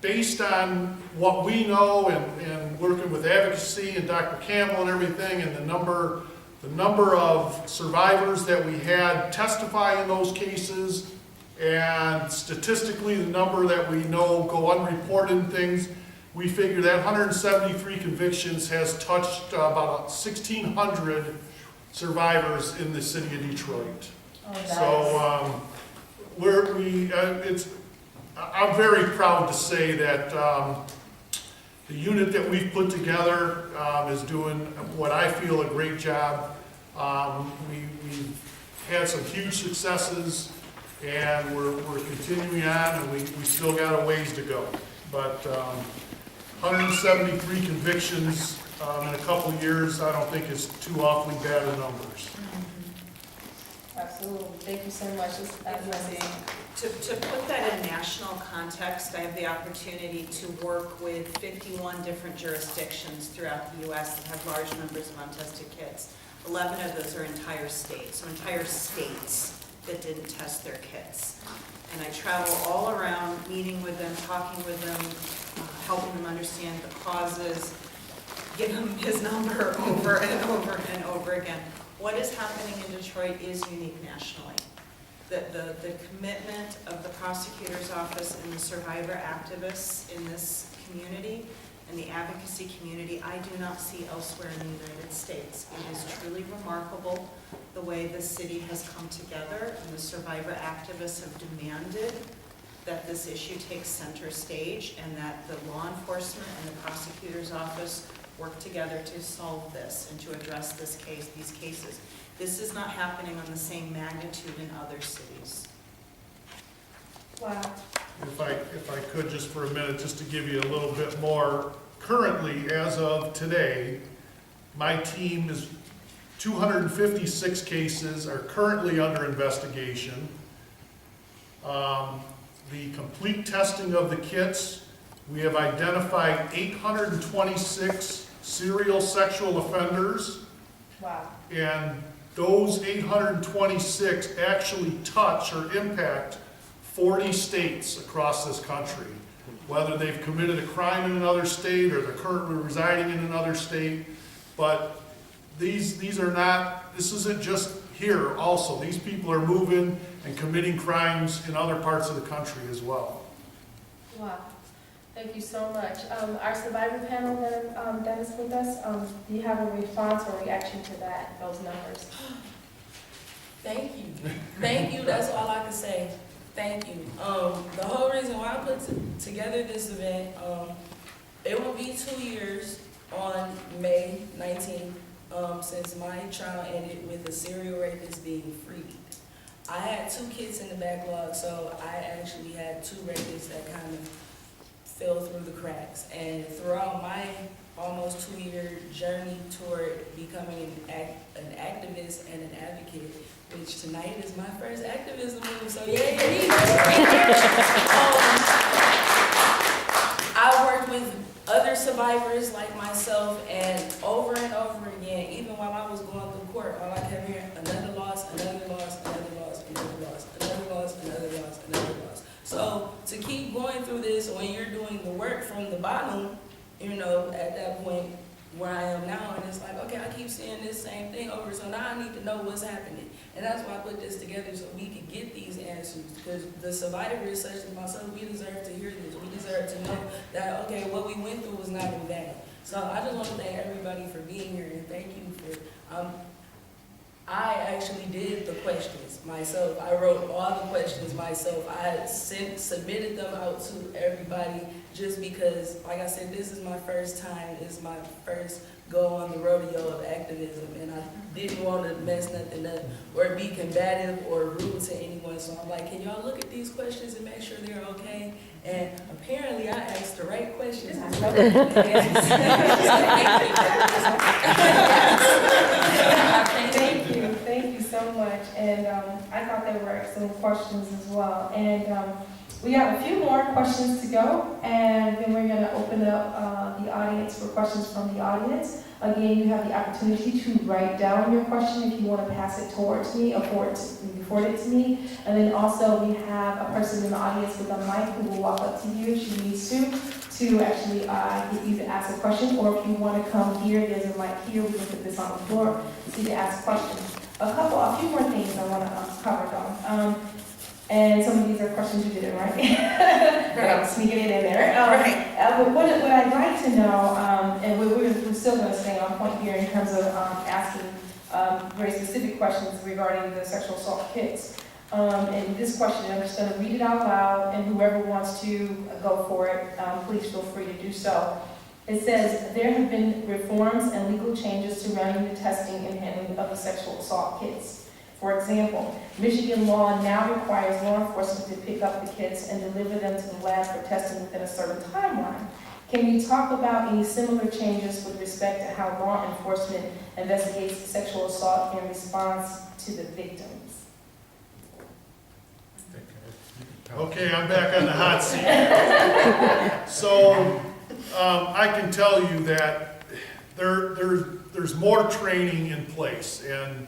based on what we know and working with advocacy and Dr. Campbell and everything, and the number of survivors that we had testify in those cases, and statistically the number that we know go unreported and things, we figure that 173 convictions has touched about 1,600 survivors in the city of Detroit. Oh, nice. So I'm very proud to say that the unit that we've put together is doing what I feel a great job. We've had some huge successes, and we're continuing on, and we still got a ways to go. But 173 convictions in a couple of years, I don't think is too awfully bad of numbers. Absolutely. Thank you so much. To put that in national context, I have the opportunity to work with 51 different jurisdictions throughout the U.S. that have large numbers of untested kits. 11 of those are entire states, so entire states that didn't test their kits. And I travel all around, meeting with them, talking with them, helping them understand the causes, give them his number over and over and over again. What is happening in Detroit is unique nationally. The commitment of the prosecutor's office and the survivor activists in this community and the advocacy community, I do not see elsewhere in the United States. It is truly remarkable the way the city has come together, and the survivor activists have demanded that this issue takes center stage, and that the law enforcement and the prosecutor's office work together to solve this and to address these cases. This is not happening on the same magnitude in other cities. Wow. If I could, just for a minute, just to give you a little bit more, currently, as of today, my team is 256 cases are currently under investigation. The complete testing of the kits, we have identified 826 serial sexual offenders, Wow. and those 826 actually touch or impact 40 states across this country. Whether they've committed a crime in another state or they're currently residing in another state, but these are not, this isn't just here also. These people are moving and committing crimes in other parts of the country as well. Wow. Thank you so much. Our survivor panel that is with us, do you have a response or reaction to those numbers? Thank you. Thank you. That's all I can say. Thank you. The whole reason why I put together this event, it will be 2 years on May 19th since my trial ended with a serial rapist being freed. I had 2 kits in the backlog, so I actually had 2 records that kind of fell through the cracks. And throughout my almost 2-year journey toward becoming an activist and an advocate, which tonight is my first activism move, so yay! I worked with other survivors like myself, and over again, even while I was going through court, all I kept hearing, another loss, another loss, another loss, another loss, another loss, another loss, another loss. So to keep going through this when you're doing the work from the bottom, you know, at that point where I am now, and it's like, okay, I keep seeing this same thing over, so now I need to know what's happening. And that's why I put this together, so we can get these answers, because the survivors such as myself, we deserve to hear this. We deserve to know that, okay, what we went through was not in vain. So I just want to thank everybody for being here, and thank you for, I actually did the questions myself. I wrote all the questions myself. I submitted them out to everybody just because, like I said, this is my first time. This is my first go on the rodeo of activism, and I didn't want to mess nothing up or be combative or rude to anyone. So I'm like, can y'all look at these questions and make sure they're okay? And apparently I asked the right questions. Thank you so much. And I thought they were excellent questions as well. And we have a few more questions to go, and then we're going to open up the audience for questions from the audience. Again, you have the opportunity to write down your question if you want to pass it towards me or forward it to me. And then also we have a person in the audience with a mic who will walk up to you if she needs to actually get you to ask a question. Or if you want to come here, there's a mic here. We can put this on the floor so you can ask questions. A few more things I want to cover though. And some of these are questions you didn't write. I'm sneaking it in there. But what I'd like to know, and we're still going to stay on point here in terms of asking very specific questions regarding the sexual assault kits. And this question, I'm just going to read it out loud, and whoever wants to go for it, please feel free to do so. It says, there have been reforms and legal changes surrounding the testing and handling of the sexual assault kits. For example, Michigan law now requires law enforcement to pick up the kits and deliver them to the lab for testing within a certain timeline. Can you talk about any similar changes with respect to how law enforcement investigates sexual assault in response to the victims? Okay, I'm back on the hot seat. So I can tell you that there's more training in place, and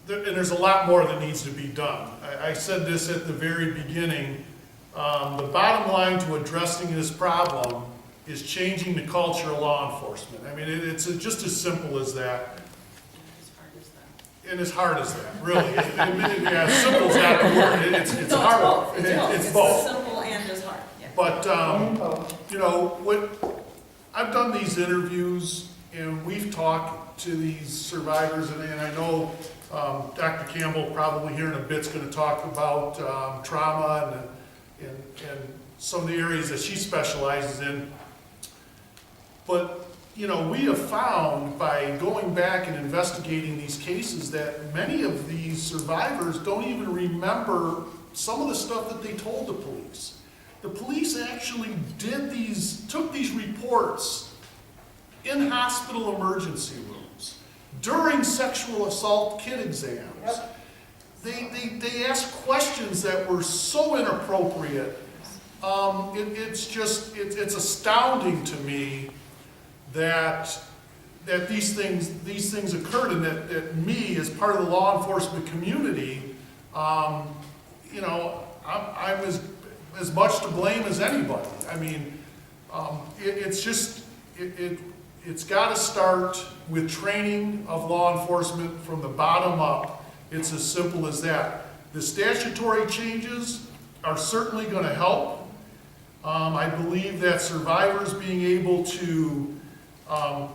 there's a lot more that needs to be done. I said this at the very beginning. The bottom line to addressing this problem is changing the culture of law enforcement. I mean, it's just as simple as that. And as hard as that, really. Yeah, simple is not the word. It's hard. It's both. Simple and as hard. Yeah. But, you know, I've done these interviews, and we've talked to these survivors, and I know Dr. Campbell probably here in a bit is going to talk about trauma and some of the areas that she specializes in. But, you know, we have found by going back and investigating these cases that many of these survivors don't even remember some of the stuff that they told the police. The police actually took these reports in hospital emergency rooms during sexual assault kit exams. Yep. They asked questions that were so inappropriate. It's astounding to me that these things occurred, and that me, as part of the law enforcement community, you know, I'm as much to blame as anybody. I mean, it's got to start with training of law enforcement from the bottom up. It's as simple as that. The statutory changes are certainly going to help. I believe that survivors being able to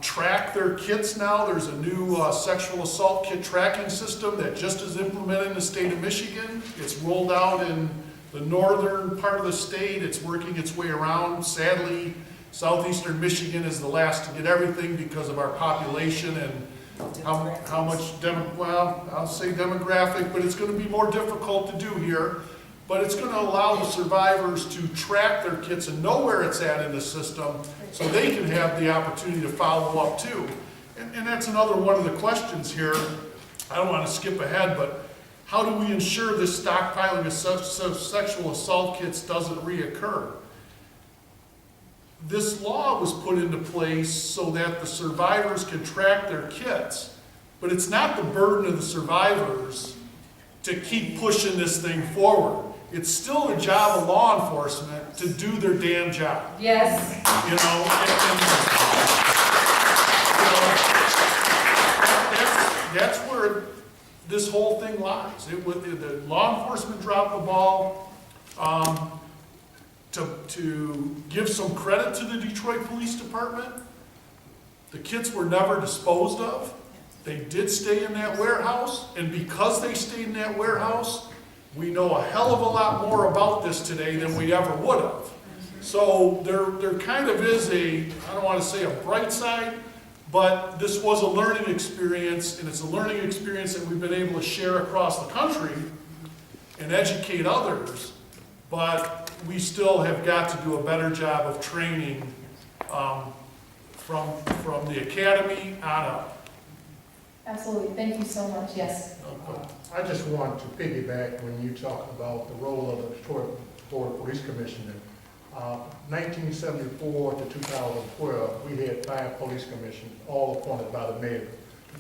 track their kits now. There's a new sexual assault kit tracking system that just is implemented in the state of Michigan. It's rolled out in the northern part of the state. It's working its way around. Sadly, southeastern Michigan is the last to get everything because of our population and how much, well, I'll say demographic, but it's gonna be more difficult to do here. But it's gonna allow the survivors to track their kits and know where it's at in the system, so they can have the opportunity to follow up too. And that's another one of the questions here. I don't wanna skip ahead, but how do we ensure this stockpiling of sexual assault kits doesn't reoccur? This law was put into place so that the survivors can track their kits, but it's not the burden of the survivors to keep pushing this thing forward. It's still the job of law enforcement to do their damn job. Yes. You know, that's where this whole thing lies. The law enforcement dropped the ball. To give some credit to the Detroit Police Department, the kits were never disposed of. They did stay in that warehouse, and because they stayed in that warehouse, we know a hell of a lot more about this today than we ever would have. So there kind of is I don't want to say a bright side, but this was a learning experience, and it's a learning experience that we've been able to share across the country and educate others, but we still have got to do a better job of training from the academy on up. Absolutely, thank you so much, yes. I just want to piggyback when you talk about the role of the Detroit Board of Police Commissioners. 1974 to 2012, we had 5 police commissioners, all appointed by the mayor.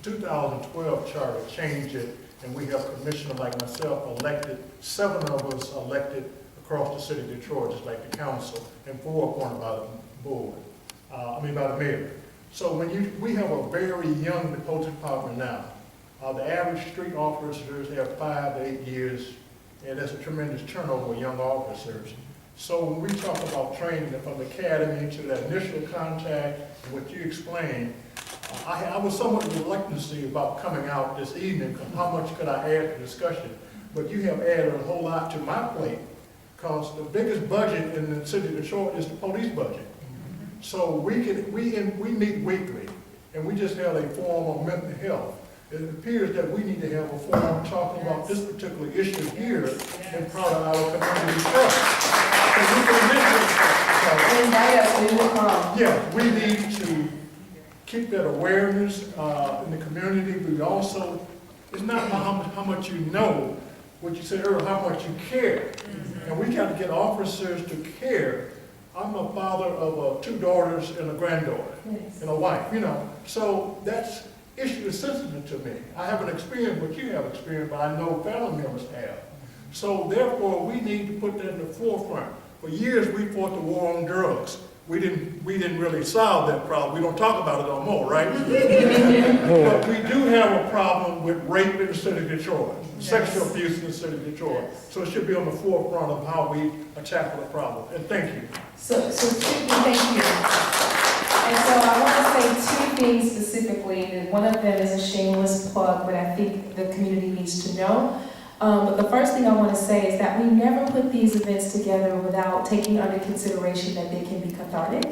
The 2012 charter changed it, and we have commissioners like myself elected, 7 of us elected across the city of Detroit, just like the council, and 4 appointed by the board, by the mayor. So we have a very young police department now. The average street officers have 5 to 8 years, and that's a tremendous turnover of young officers. So when we talk about training from the academy to that initial contact, and what you explained, I was somewhat reluctant about coming out this evening, because how much could I add to the discussion? But you have added a whole lot to my plate, because the biggest budget in the city of Detroit is the police budget. So we meet weekly, and we just held a forum on mental health. It appears that we need to have a forum talking about this particular issue here and part of our community trust. Yeah, we need to keep that awareness in the community. We also, it's not about how much you know, what you said earlier, how much you care. And we got to get officers to care. I'm a father of 2 daughters and a granddaughter and a wife, So that's issue is sensitive to me. I haven't experienced what you have experienced, but I know family members have. So therefore, we need to put that in the forefront. For years, we fought the war on drugs. We didn't really solve that problem. We don't talk about it no more, right? But we do have a problem with rape in the city of Detroit, sexual abuse in the city of Detroit. So it should be on the forefront of how we tackle the problem. And thank you. So thank you. And so I want to say 2 things specifically, and one of them is a shameless plug, but I think the community needs to know. But the first thing I want to say is that we never put these events together without taking under consideration that they can be cathartic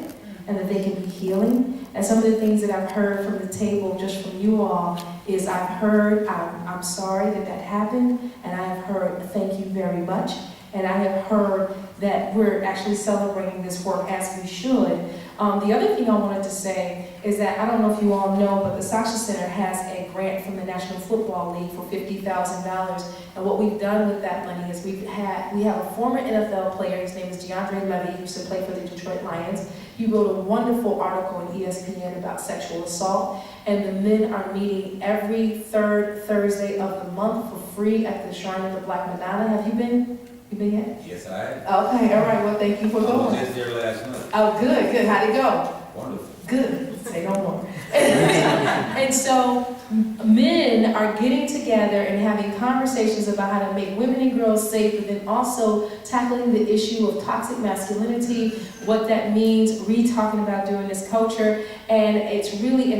and that they can be healing. And some of the things that I've heard from the table, just from you all, is I've heard, I'm sorry that happened, and I have heard, thank you very much. And I have heard that we're actually celebrating this work as we should. The other thing I wanted to say is that, I don't know if you all know, but the Sasha Center has a grant from the National Football League for $50,000. And what we've done with that money is we have a former NFL player, his name is DeAndre Levy, who used to play for the Detroit Lions. He wrote a wonderful article on ESPN about sexual assault. And the men are meeting every 3rd Thursday of the month for free at the Shrine of the Black Madonna. Have you been? You been yet? Yes, I have. Okay, all right, well, thank you for I was going. just there last night. Oh, good, how'd it go? Wonderful. Good, say no more. And so men are getting together and having conversations about how to make women and girls safe, but then also tackling the issue of toxic masculinity, what that means, talking about doing this culture. And it's really,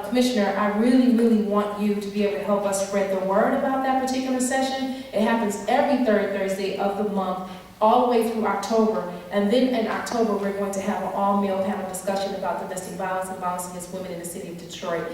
Commissioner, I really, really want you to be able to help us spread the word about that particular session. It happens every 3rd Thursday of the month all the way through October. And then in October, we're going to have an all-male panel discussion about domestic violence and violence against women in the city of Detroit.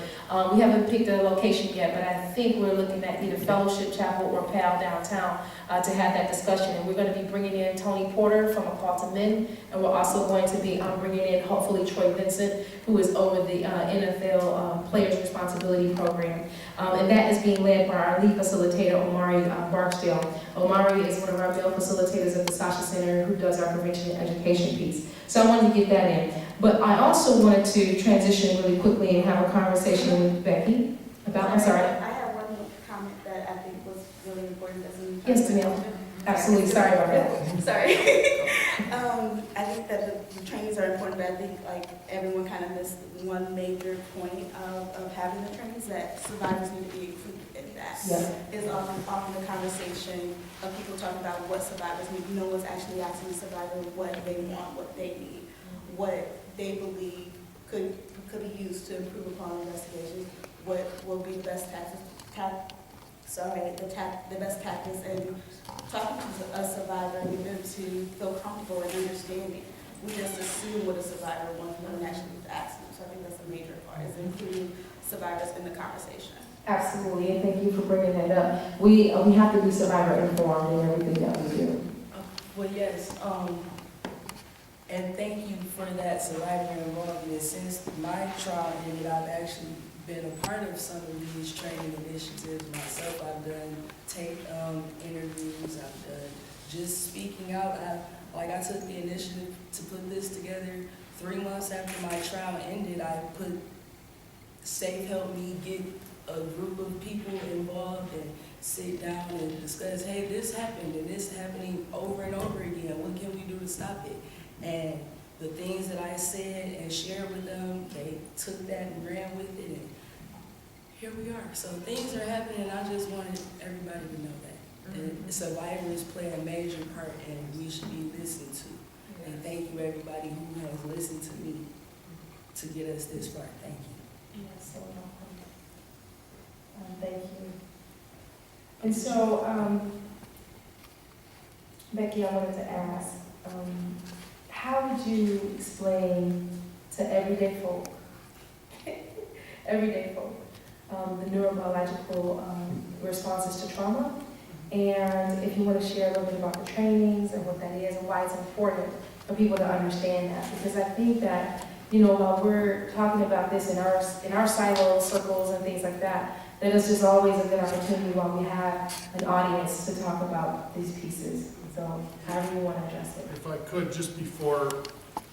We haven't picked a location yet, but I think we're looking at either Fellowship Chapel or PAL downtown to have that discussion. And we're going to be bringing in Tony Porter from A Call to Men, and we're also going to be bringing in, hopefully, Troy Vincent, who is over the NFL Players Responsibility Program. And that is being led by our lead facilitator, Omari Barksdale. Omari is one of our male facilitators at the Sasha Center who does our prevention and education piece. So I wanted to get that in. But I also wanted to transition really quickly and have a conversation with Becky about, I'm sorry. I have one comment that I think was really important. Yes, Danielle. Absolutely, sorry about that. Sorry. I think that the trainings are important, but I think like everyone kind of missed one major point of having the trainings, that survivors need to be included in that. Yeah. Is often the conversation of people talking about what survivors need. No one's actually asking the survivor what they want, what they need, what they believe could be used to improve upon investigations, what will be the best the best tactics, and talking to a survivor and get them to feel comfortable and understanding. We just assume what a survivor wants when one actually is asking. So I think that's a major part, is including survivors in the conversation. Absolutely, and thank you for bringing that up. We have to be survivor informed in everything that we do. Well, yes, and thank you for that survivor involvement. Since my trial ended, I've actually been a part of some of these training initiatives myself. I've done tape interviews, I've done just speaking out. I took the initiative to put this together 3 months after my trial ended. SAFE helped me get a group of people involved and sit down and discuss, hey, this happened and this happening over and over again. What can we do to stop it? And the things that I said and shared with them, they took that and ran with it, and here we are. So things are happening, and I just wanted everybody to know that. And survivors play a major part, and we should be listened to. And thank you, everybody who has listened to me to get us this far. Thank you. Yes, so welcome. Thank you. And so, Becky, I wanted to ask, how would you explain to everyday folk, the neurobiological responses to trauma? And if you want to share a little bit about the trainings and what that is and why it's important for people to understand that. Because I think that, while we're talking about this in our silo circles and things like that, that it's just always a good opportunity while we have an audience to talk about these pieces. So however you want to address it. If I could, just before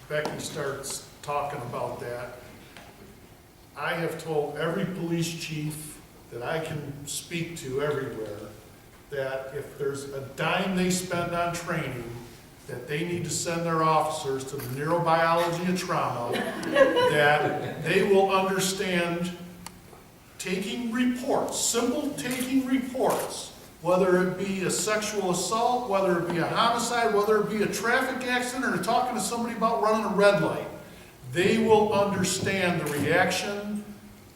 Becky starts talking about that, I have told every police chief that I can speak to everywhere that if there's a dime they spend on training, that they need to send their officers to the neurobiology of trauma, that they will understand taking reports, simple taking reports, whether it be a sexual assault, whether it be a homicide, whether it be a traffic accident, or talking to somebody about running a red light. They will understand the reaction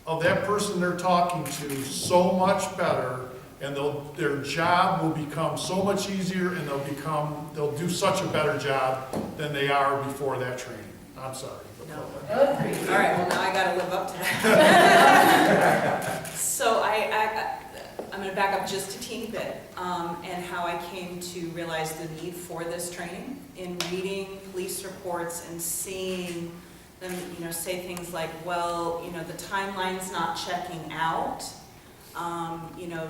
of that person they're talking to so much better, and their job will become so much easier, and they'll do such a better job than they are before that training. I'm sorry. No. All right, well, now I gotta live up to that. So I'm gonna back up just a teeny bit, and how I came to realize the need for this training. In reading police reports and seeing them, say things like, well, the timeline's not checking out.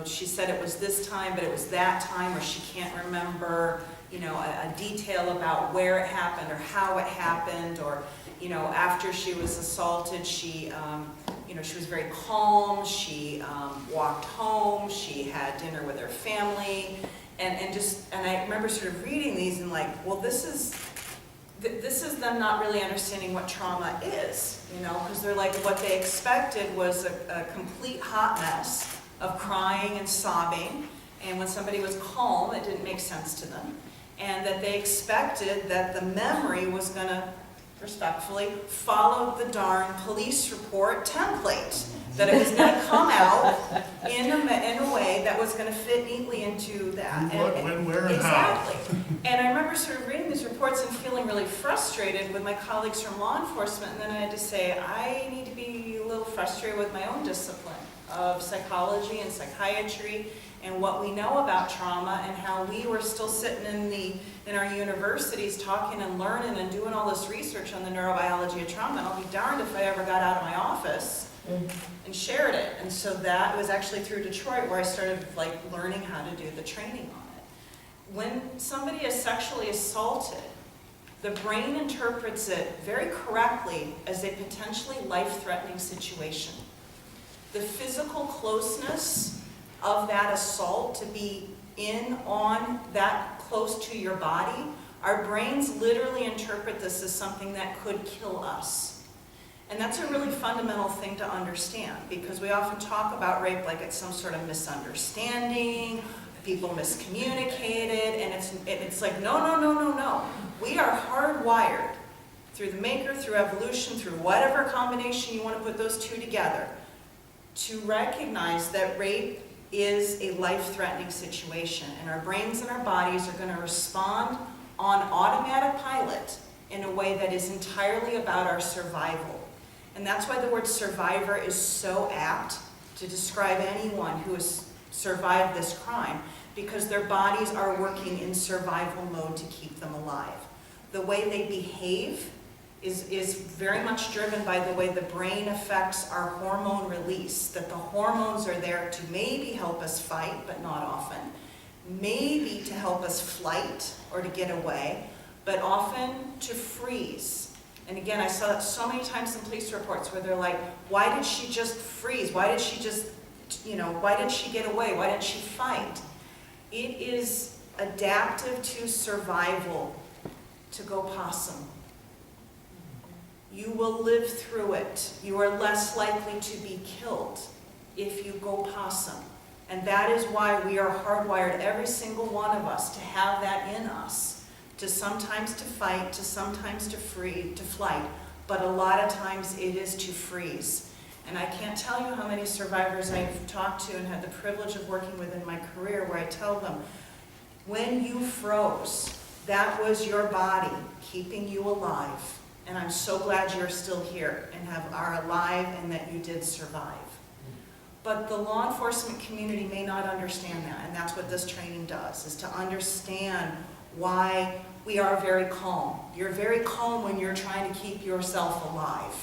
She said it was this time, but it was that time, or she can't remember, a detail about where it happened or how it happened, or, after she was assaulted, she was very calm. She walked home. She had dinner with her family, and I remember sort of reading these and like, well, this is them not really understanding what trauma is, because they're like, what they expected was a complete hot mess of crying and sobbing, and when somebody was calm, it didn't make sense to them, and that they expected that the memory was going to respectfully, followed the darn police report template. That it was gonna come out in a way that was gonna fit neatly into that. Who, what, when, where, and how. Exactly. And I remember sort of reading these reports and feeling really frustrated with my colleagues from law enforcement, and then I had to say, I need to be a little frustrated with my own discipline of psychology and psychiatry and what we know about trauma and how we were still sitting in our universities talking and learning and doing all this research on the neurobiology of trauma. And I'll be darned if I ever got out of my office and shared it. And so that was actually through Detroit where I started like learning how to do the training on it. When somebody is sexually assaulted, the brain interprets it very correctly as a potentially life-threatening situation. The physical closeness of that assault, to be on that close to your body, our brains literally interpret this as something that could kill us. And that's a really fundamental thing to understand, because we often talk about rape like it's some sort of misunderstanding, people miscommunicated, and it's like, no. We are hardwired through the maker, through evolution, through whatever combination you want to put those two together, to recognize that rape is a life-threatening situation, and our brains and our bodies are going to respond on automatic pilot in a way that is entirely about our survival. And that's why the word survivor is so apt to describe anyone who has survived this crime, because their bodies are working in survival mode to keep them alive. The way they behave is very much driven by the way the brain affects our hormone release, that the hormones are there to maybe help us fight, but not often, maybe to help us flight or to get away, but often to freeze. And again, I saw that so many times in police reports where they're like, why did she just freeze? Why did she just, why did she get away? Why didn't she fight? It is adaptive to survival to go possum. You will live through it. You are less likely to be killed if you go possum. And that is why we are hardwired, every single one of us, to have that in us, to sometimes to fight, to sometimes to flight, but a lot of times it is to freeze. And I can't tell you how many survivors I've talked to and had the privilege of working with in my career where I tell them, when you froze, that was your body keeping you alive. And I'm so glad you're still here and are alive and that you did survive. But the law enforcement community may not understand that, and that's what this training does, is to understand why we are very calm. You're very calm when you're trying to keep yourself alive.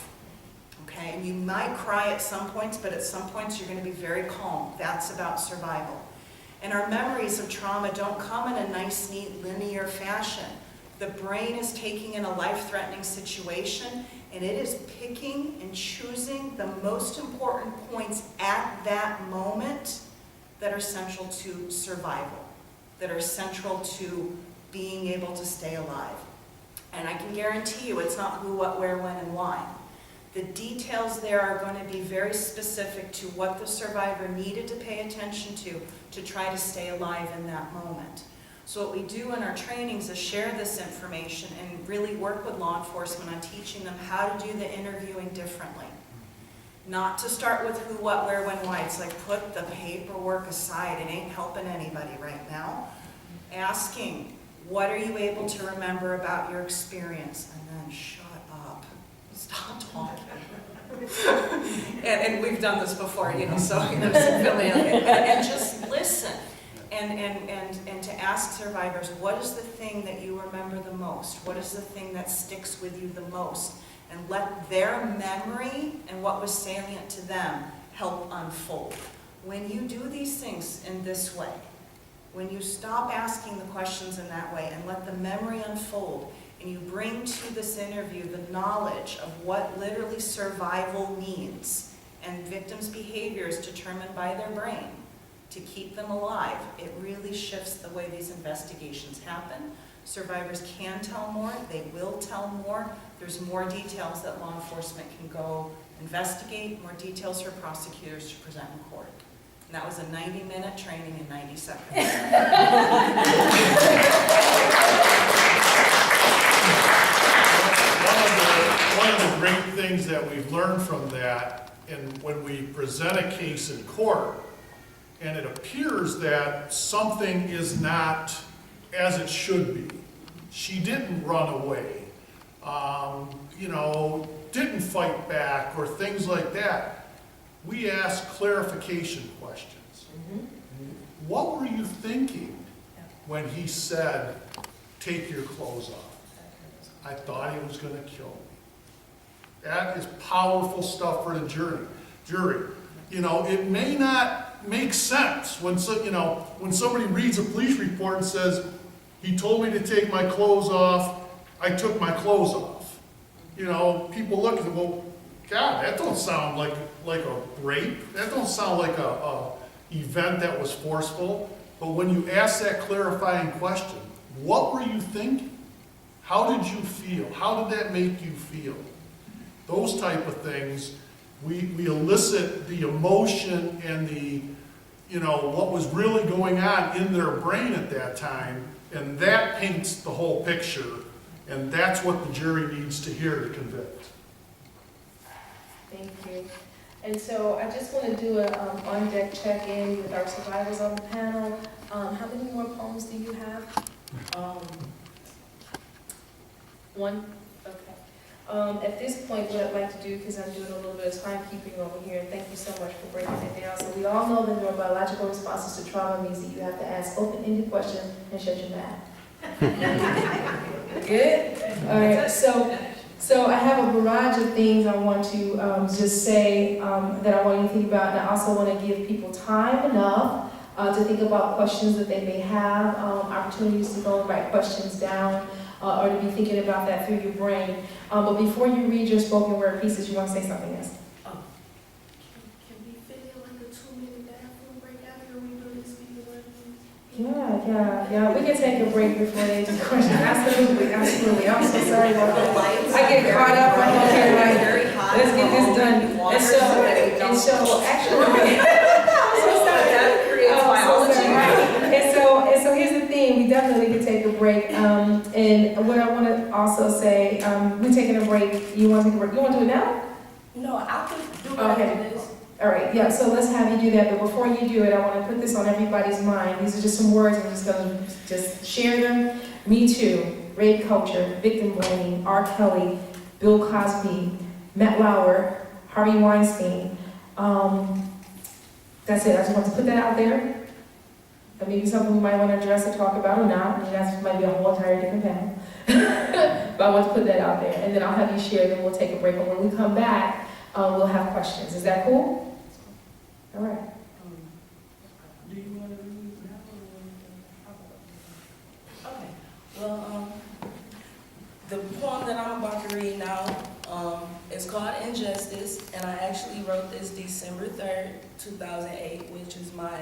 Okay? And you might cry at some points, but at some points you're going to be very calm. That's about survival. And our memories of trauma don't come in a nice, neat, linear fashion. The brain is taking in a life-threatening situation, and it is picking and choosing the most important points at that moment that are central to survival, that are central to being able to stay alive. And I can guarantee you it's not who, what, where, when, and why. The details there are going to be very specific to what the survivor needed to pay attention to try to stay alive in that moment. So what we do in our trainings is share this information and really work with law enforcement on teaching them how to do the interviewing differently. Not to start with who, what, where, when, why. It's like, put the paperwork aside. It ain't helping anybody right now. Asking, what are you able to remember about your experience? And then shut up. Stop talking. and we've done this before, so, and just listen. And to ask survivors, what is the thing that you remember the most? What is the thing that sticks with you the most? And let their memory and what was salient to them help unfold. When you do these things in this way, when you stop asking the questions in that way and let the memory unfold, and you bring to this interview the knowledge of what literally survival means, and victims' behavior is determined by their brain, to keep them alive, it really shifts the way these investigations happen. Survivors can tell more, they will tell more. There's more details that law enforcement can go investigate, more details for prosecutors to present in court. And that was a 90-minute training in 90 seconds. One of the things that we've learned from that, and when we present a case in court, and it appears that something is not as it should be. She didn't run away, didn't fight back or things like that. We ask clarification questions. What were you thinking when he said, take your clothes off? I thought he was going to kill me. That is powerful stuff for the jury. It may not make sense when somebody reads a police report and says, he told me to take my clothes off, I took my clothes off. People look at it, well, God, that don't sound like a rape. That don't sound like a event that was forceful. But when you ask that clarifying question, what were you thinking? How did you feel? How did that make you feel? Those type of things, we elicit the emotion and what was really going on in their brain at that time, and that paints the whole picture, and that's what the jury needs to hear to convict. Thank you. And so I just want to do a on-deck check-in with our survivors on the panel. How many more poems do you have? One? Okay. At this point, what I'd like to do, because I'm doing a little bit of timekeeping over here, thank you so much for breaking it down. So we all know that neurobiological responses to trauma means that you have to ask open-ended questions and shut your mouth. Good? All right, so I have a barrage of things I want to just say that I want you to think about, and I also want to give people time enough to think about questions that they may have, opportunities to go and write questions down, or to be thinking about that through your brain. But before you read your spoken word pieces, you want to say something else? Can we fit in like a 2-minute bathroom break after we do this video? Yeah. We can take a break before they do questions. Absolutely. I'm so sorry about that. I get caught up on here, like, let's get this done. And so actually, And so here's the thing, we definitely can take a break. And what I want to also say, we're taking a break. You want to take a break? You want to do it now? No, I can do Okay. All right, yeah, so let's have you do that. But before you do it, I want to put this on everybody's mind. These are just some words. I'm just going to share them. Me Too, rape culture, victim blaming, R. Kelly, Bill Cosby, Matt Lauer, Harvey Weinstein. That's it. I just want to put that out there. That may be something we might want to address or talk about or not. I mean, that might be a whole entire different panel. But I want to put that out there. And then I'll have you share, then we'll take a break. And when we come back, we'll have questions. Is that cool? All right. Do you want to read now or? Okay. Well, the poem that I'm about to read now is called Injustice, and I actually wrote this December 3rd, 2008, which is my